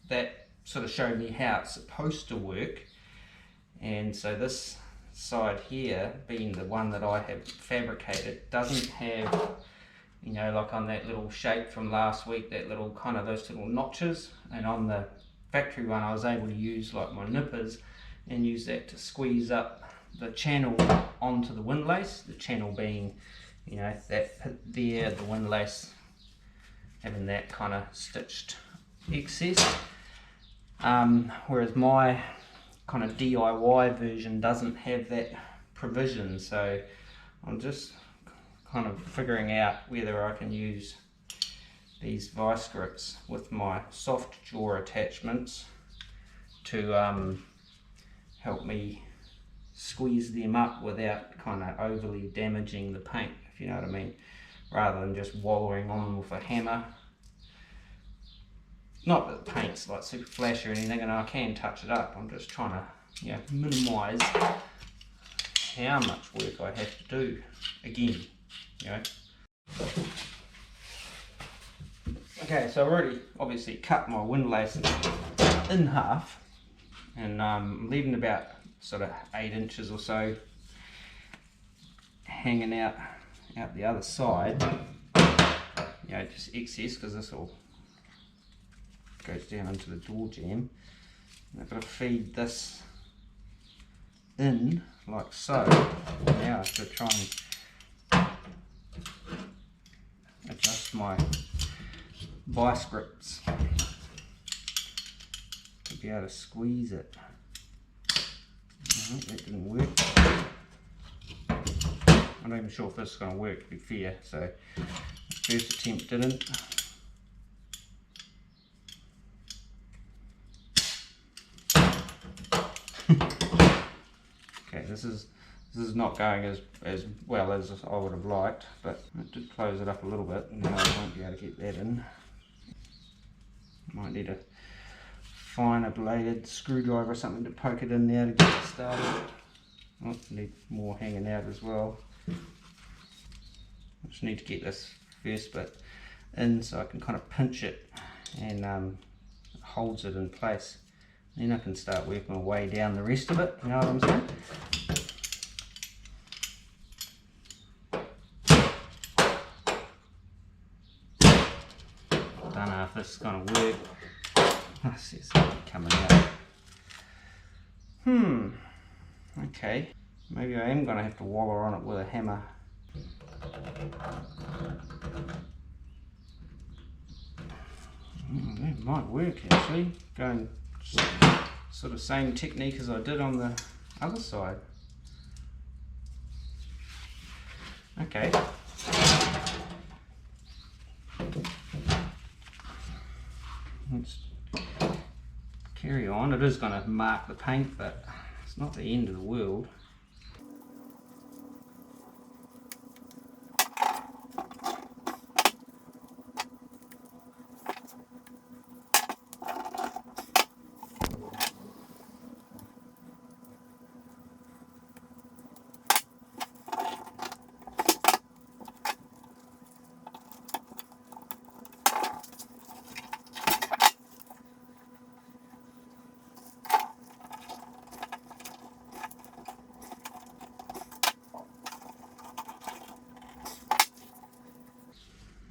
that sort of showed me how it's supposed to work. And so this side here, being the one that I have fabricated, doesn't have, you know, like on that little shape from last week, that little kind of those little notches. And on the factory one, I was able to use like my nippers and use that to squeeze up the channel onto the windlace, the channel being, you know, that there, the windlace having that kind of stitched excess, whereas my kind of DIY version doesn't have that provision. So I'm just kind of figuring out whether I can use these vice grips with my soft jaw attachments to help me squeeze them up without kind of overly damaging the paint, if you know what I mean, rather than just wallowing on with a hammer. Not that the paint's like super flashy or anything, and I can touch it up. I'm just trying to, you know, minimise how much work I have to do again, you know. Okay, so I've already obviously cut my windlace in half, and I'm leaving about sort of 8 inches or so hanging out the other side, you know, just excess, because this all goes down into the door jamb. And I've got to feed this in like so. Now I have to try and adjust my vice grips to be able to squeeze it. That didn't work. I'm not even sure if this is going to work, to be fair, so the first attempt didn't. Okay, this is not going as well as I would have liked, but it did close it up a little bit, and now I won't be able to get that in. Might need a finer bladed screwdriver or something to poke it in there to get it started. Oh, need more hanging out as well. I just need to get this first bit in so I can kind of pinch it, and it holds it in place. Then I can start working my way down the rest of it, you know what I'm saying? Don't know if this is going to work. This is coming out. Okay, maybe I am going to have to waller on it with a hammer. That might work actually, going sort of same technique as I did on the other side. Okay. Let's carry on. It is going to mark the paint, but it's not the end of the world.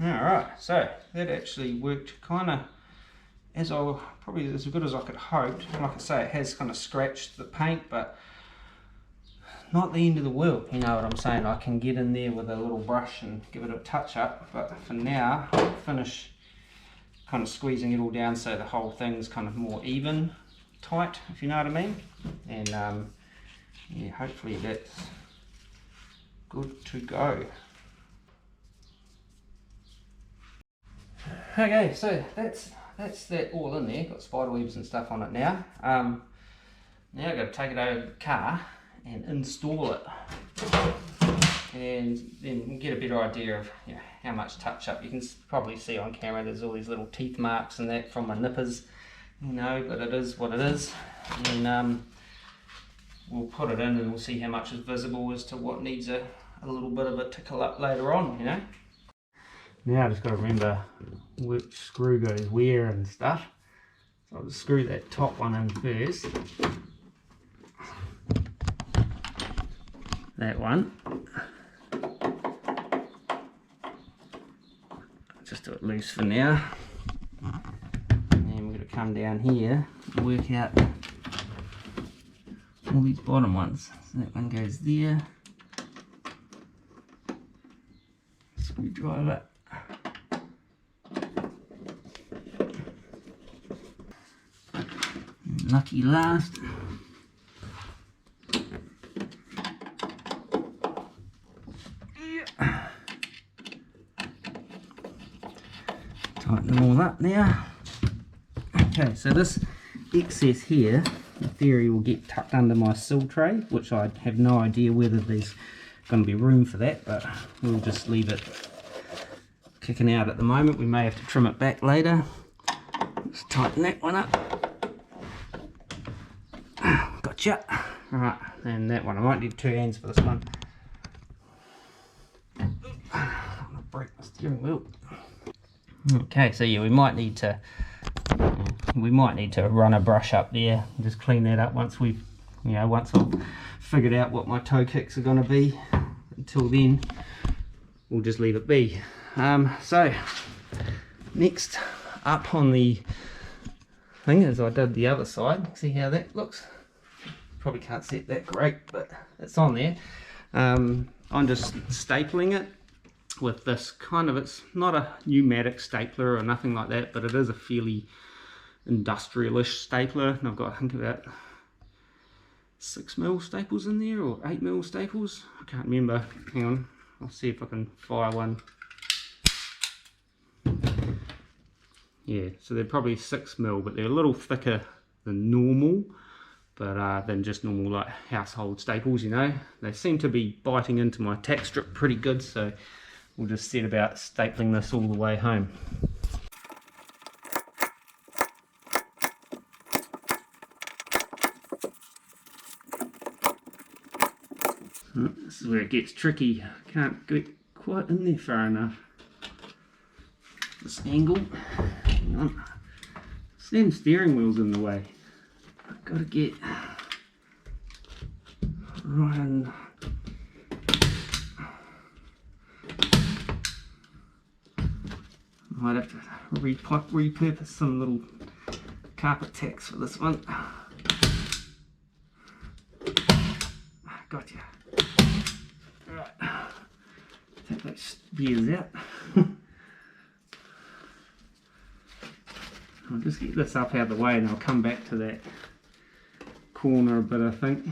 Alright, so that actually worked kind of probably as good as I could hope. Like I say, it has kind of scratched the paint, but not the end of the world, you know what I'm saying. I can get in there with a little brush and give it a touch up, but for now I'll finish kind of squeezing it all down so the whole thing's kind of more even, tight, if you know what I mean. And yeah, hopefully that's good to go. Okay, so that's that all in there. Got spider webs and stuff on it now. Now I've got to take it over to the car and install it, and then get a better idea of, you know, how much touch up. You can probably see on camera there's all these little teeth marks and that from my nippers. you know, but it is what it is. And we'll put it in and we'll see how much is visible as to what needs a little bit of a tickle up later on, you know. Now I just got to remember which screw goes where and stuff. So I'll just screw that top one in first. That one. Just do it loose for now. And then we're going to come down here and work out all these bottom ones. So that one goes there. Screwdriver. Lucky last. Tighten them all up now. Okay, so this excess here, in theory, will get tucked under my sill tray, which I have no idea whether there's going to be room for that, but we'll just leave it kicking out at the moment. We may have to trim it back later. Let's tighten that one up. Gotcha. Alright, and that one, I might need 2 hands for this one. I'm gonna break my steering wheel. Okay, so yeah, we might need to run a brush up there and just clean that up once we've, you know, once I've figured out what my toe kicks are going to be. Until then, we'll just leave it be. So next up on the thing is I did the other side. See how that looks? Probably can't see it that great, but it's on there. I'm just stapling it with this kind of, it's not a pneumatic stapler or nothing like that, but it is a fairly industrialish stapler, and I've got, I think, about 6mm staples in there, or 8mm staples. I can't remember. Hang on, I'll see if I can fire one. Yeah, so they're probably 6mm, but they're a little thicker than normal, but than just normal like household staples, you know. They seem to be biting into my tack strip pretty good, so we'll just set about stapling this all the way home. This is where it gets tricky. I can't get quite in there far enough. This angle. Hang on. Them steering wheel's in the way. I've got to get right in. Might have to repurpose some little carpet tacks for this one. Gotcha. Alright. Take those gears out. I'll just get this up out of the way and I'll come back to that corner a bit, I think.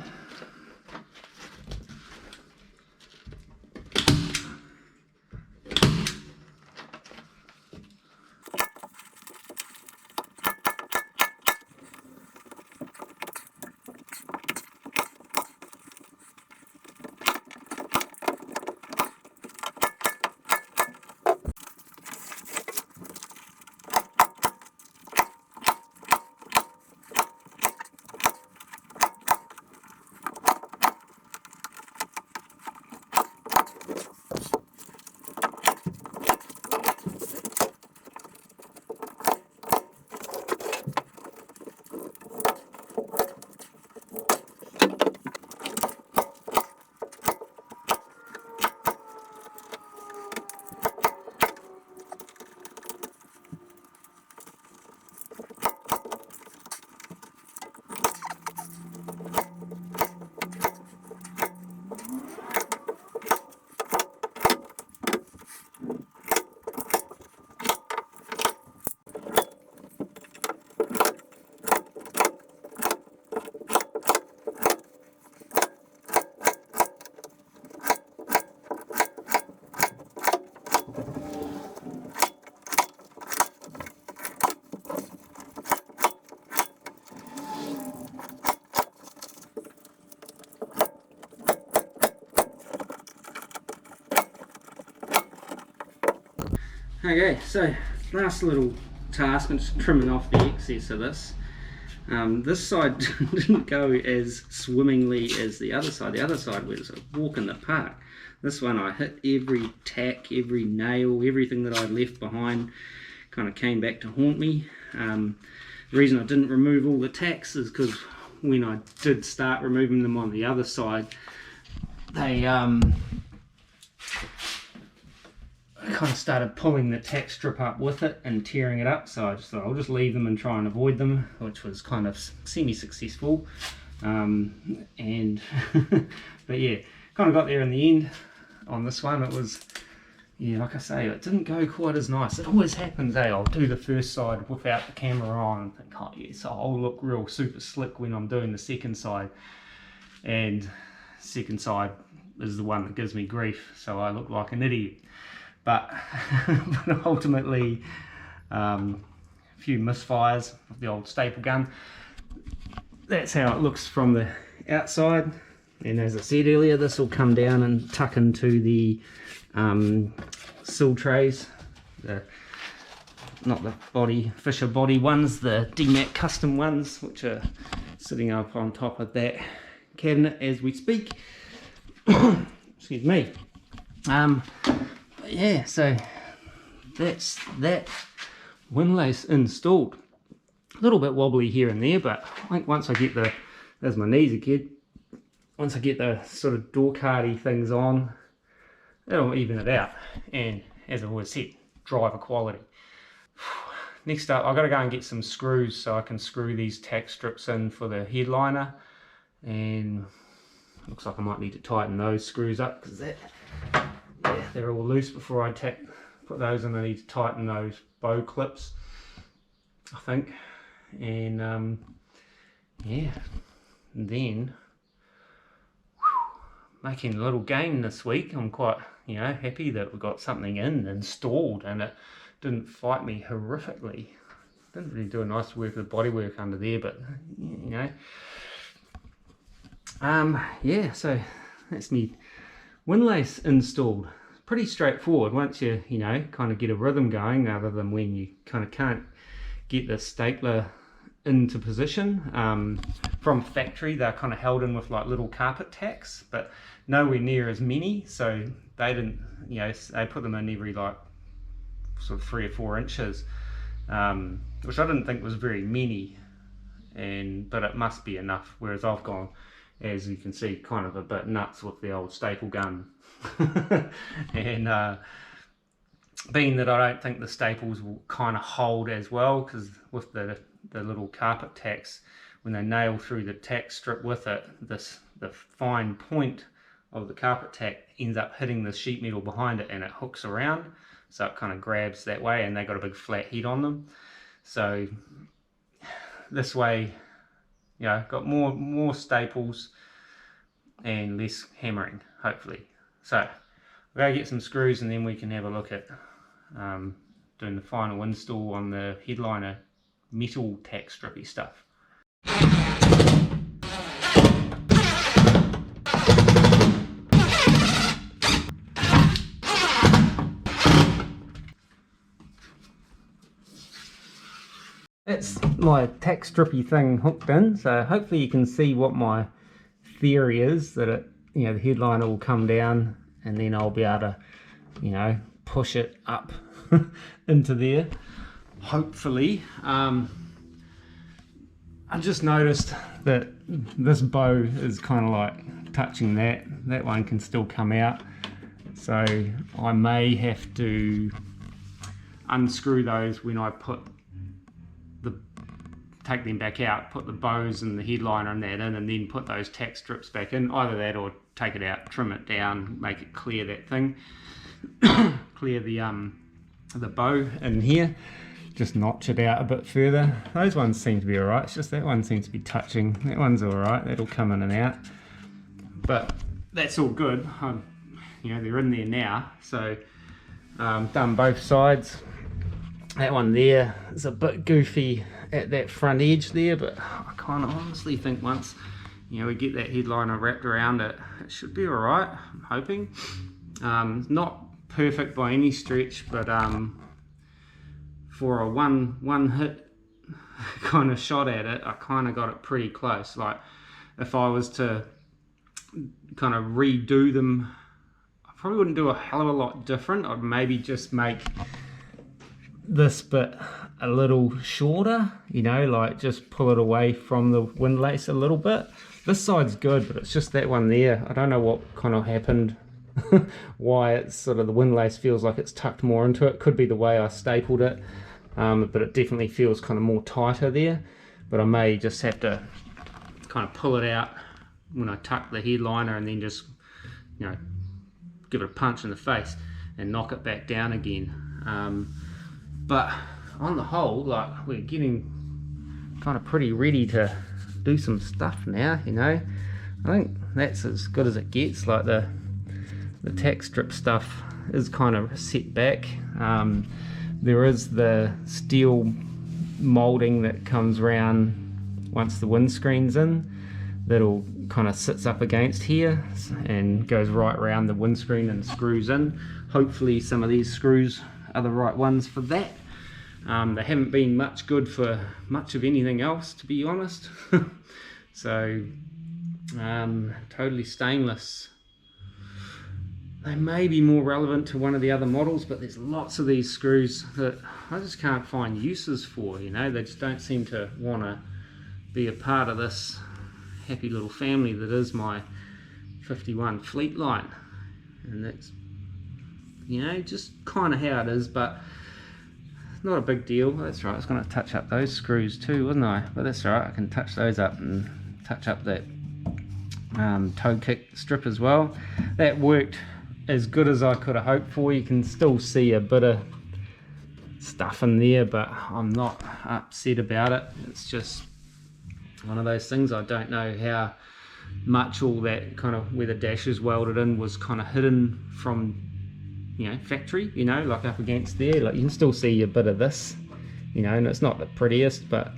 Okay, so last little task, I'm just trimming off the excess of this. This side didn't go as swimmingly as the other side. The other side was a walk in the park. This one I hit every tack, every nail, everything that I'd left behind kind of came back to haunt me. The reason I didn't remove all the tacks is because when I did start removing them on the other side, they kind of started pulling the tack strip up with it and tearing it up, so I just thought I'll just leave them and try and avoid them, which was kind of semi-successful. And but yeah, kind of got there in the end. On this one it was, yeah, like I say, it didn't go quite as nice. It always happens, eh? I'll do the first side without the camera on and think, oh yes, I'll look real super slick when I'm doing the second side, and second side is the one that gives me grief, so I look like an idiot. But, but ultimately, a few misfires with the old staple gun. That's how it looks from the outside. And as I said earlier, this will come down and tuck into the sill trays. Not the Fisher body ones, the DMAC Kustom ones, which are sitting up on top of that cabinet as we speak. Excuse me. Yeah, so that's that windlace installed. A little bit wobbly here and there, but I think once I get the, there's my knees again, once I get the sort of door cardy things on, it'll even it out. And as I've always said, driver quality. Next up, I've got to go and get some screws so I can screw these tack strips in for the headliner, and looks like I might need to tighten those screws up because that, yeah, they're all loose before I put those in. I need to tighten those bow clips, I think. And yeah, and then making a little gain this week. I'm quite, happy that we got something installed and it didn't fight me horrifically. Didn't really do a nice work of body work under there, but yeah, so that's me windlace installed. Pretty straightforward once you kind of get a rhythm going, other than when you kind of can't get the stapler into position. From factory they're kind of held in with like little carpet tacks, but nowhere near as many, so they didn't, they put them in every like sort of 3 or 4 inches, which I didn't think was very many, but it must be enough, whereas I've gone, as you can see, kind of a bit nuts with the old staple gun. And being that I don't think the staples will kind of hold as well, because with the little carpet tacks, when they nail through the tack strip with it, the fine point of the carpet tack ends up hitting the sheet metal behind it and it hooks around, so it kind of grabs that way, and they got a big flat head on them. So this way, got more staples and less hammering, hopefully. So we'll go get some screws and then we can have a look at doing the final install on the headliner metal tack strippy stuff. That's my tack strippy thing hooked in, so hopefully you can see what my theory is, that it, the headliner will come down and then I'll be able to, push it up into there, hopefully. I just noticed that this bow is kind of like touching that one can still come out, so I may have to unscrew those when I take them back out, put the bows and the headliner and that in, and then put those tack strips back in. Either that or take it out, trim it down, make it clear that thing, clear the bow in here, just notch it out a bit further. Those ones seem to be alright, it's just that one seems to be touching. That one's alright, that'll come in and out, but that's all good. They're in there now, so done both sides. That one there is a bit goofy at that front edge there, but I kind of honestly think once we get that headliner wrapped around it, it should be alright, I'm hoping. Not perfect by any stretch, but for a one hit kind of shot at it, I kind of got it pretty close. Like if I was to kind of redo them, I probably wouldn't do a hell of a lot different. I'd maybe just make this bit a little shorter, you know, like just pull it away from the windlace a little bit. This side's good, but it's just that one there. I don't know what kind of happened, why it's sort of the windlace feels like it's tucked more into it. Could be the way I stapled it, but it definitely feels kind of more tighter there. But I may just have to kind of pull it out when I tuck the headliner and then just, you know, give it a punch in the face and knock it back down again. But on the whole, like, we're getting kind of pretty ready to do some stuff now, you know. I think that's as good as it gets. Like the tack strip stuff is kind of set back. There is the steel molding that comes around once the windscreen's in, that'll kind of sits up against here and goes right around the windscreen and screws in. Hopefully some of these screws are the right ones for that. They haven't been much good for much of anything else, to be honest. So totally stainless. They may be more relevant to one of the other models, but there's lots of these screws that I just can't find uses for, you know. They just don't seem to want to be a part of this happy little family that is my 51 Fleetline. And that's, you know, just kind of how it is, but not a big deal. That's right, I was going to touch up those screws too, wasn't I? But that's all right, I can touch those up and touch up that toe kick strip as well. That worked as good as I could have hoped for. You can still see a bit of stuff in there, but I'm not upset about it. It's just one of those things. I don't know how much all that kind of where the dash is welded in was kind of hidden from, you know, factory, you know, like up against there. Like you can still see a bit of this, you know, and it's not the prettiest, but,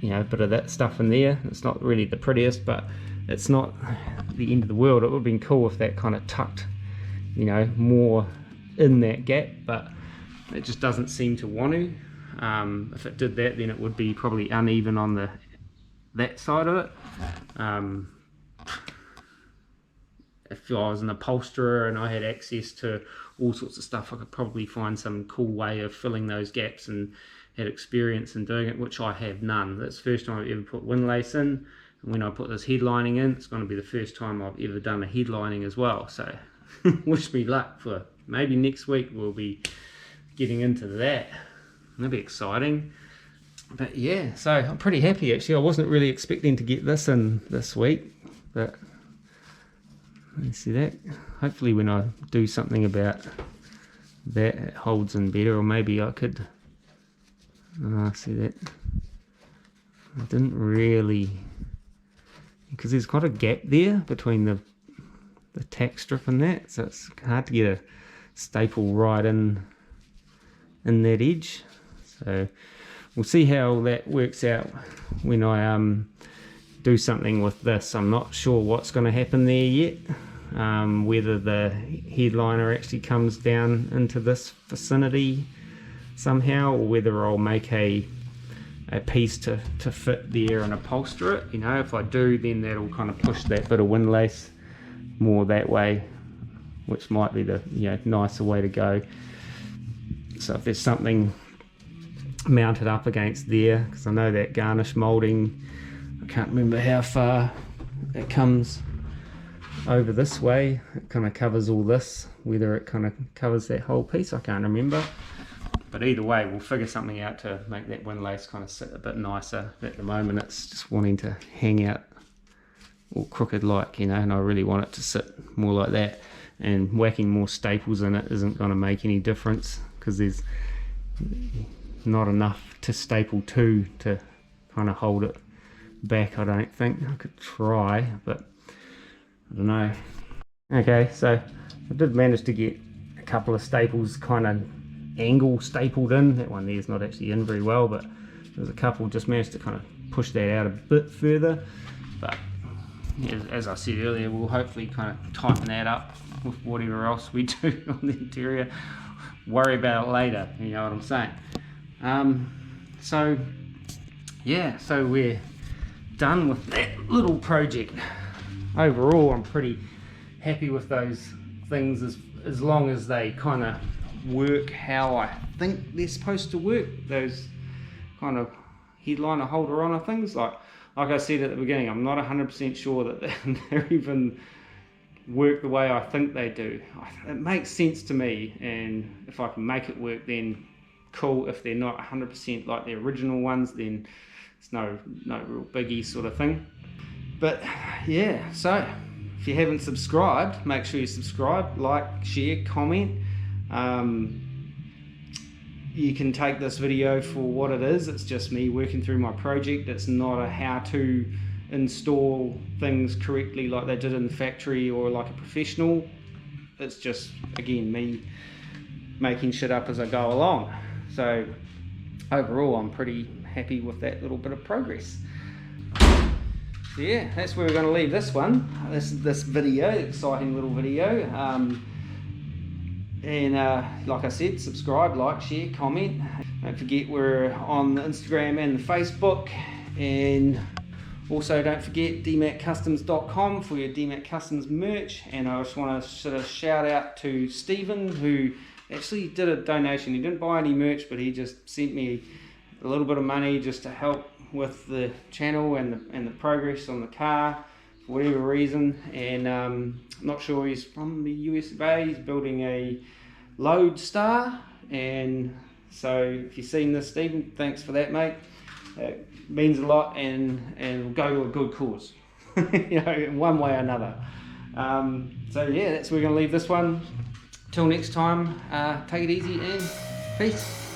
you know, a bit of that stuff in there. It's not really the prettiest, but it's not the end of the world. It would have been cool if that kind of tucked, you know, more in that gap, but it just doesn't seem to want to. If it did that, then it would be probably uneven on that side of it. If I was an upholsterer and I had access to all sorts of stuff, I could probably find some cool way of filling those gaps and had experience in doing it, which I have none. That's the first time I've ever put windlace in, and when I put this headlining in, it's going to be the first time I've ever done a headlining as well. So wish me luck for maybe next week. We'll be getting into that. That'll be exciting. But yeah, so I'm pretty happy actually. I wasn't really expecting to get this in this week, but you see that? Hopefully when I do something about that, it holds in better, or maybe I could, see that? I didn't really, because there's quite a gap there between the tack strip and that, so it's hard to get a staple right in that edge. So we'll see how that works out when I do something with this. I'm not sure what's going to happen there yet, whether the headliner actually comes down into this vicinity somehow, or whether I'll make a piece to fit there and upholster it. You know, if I do, then that'll kind of push that bit of windlace more that way, which might be the, you know, nicer way to go. So if there's something mounted up against there, because I know that garnish moulding, I can't remember how far it comes over this way. It kind of covers all this, whether it kind of covers that whole piece, I can't remember. But either way, we'll figure something out to make that windlace kind of sit a bit nicer. At the moment it's just wanting to hang out all crooked like, you know, and I really want it to sit more like that. And whacking more staples in it isn't going to make any difference, because there's not enough to staple to kind of hold it back, I don't think. I could try, but I don't know. Okay, so I did manage to get a couple of staples kind of angle stapled in. That one there's not actually in very well, but there's a couple just managed to kind of push that out a bit further. But as I said earlier, we'll hopefully kind of tighten that up with whatever else we do on the interior. Worry about it later, you know what I'm saying. So yeah, so we're done with that little project. Overall, I'm pretty happy with those things as long as they kind of work how I think they're supposed to work. Those kind of headliner holder on things, like I said at the beginning, I'm not 100% sure that they're even work the way I think they do. It makes sense to me, and if I can make it work, then cool. If they're not 100% like the original ones, then it's no real biggie sort of thing. But yeah, so if you haven't subscribed, make sure you subscribe, like, share, comment. You can take this video for what it is. It's just me working through my project. It's not a how to install things correctly like they did in the factory or like a professional. It's just, again, me making shit up as I go along. So overall, I'm pretty happy with that little bit of progress. So yeah, that's where we're going to leave this one, this video, exciting little video. Like I said, subscribe, like, share, comment. Don't forget we're on the Instagram and the Facebook, and also don't forget dmaccustoms.com for your DMAC Customs merch. And I just want to sort of shout out to Stephen, who actually did a donation. He didn't buy any merch, but he just sent me a little bit of money just to help with the channel and the progress on the car for whatever reason. And I'm not sure, he's from the US of A. He's building a Lodestar, and so if you've seen this, Stephen, thanks for that, mate. It means a lot, and will go to a good cause, you know, in one way or another. So yeah, that's where we're going to leave this one. Till next time, take it easy and peace.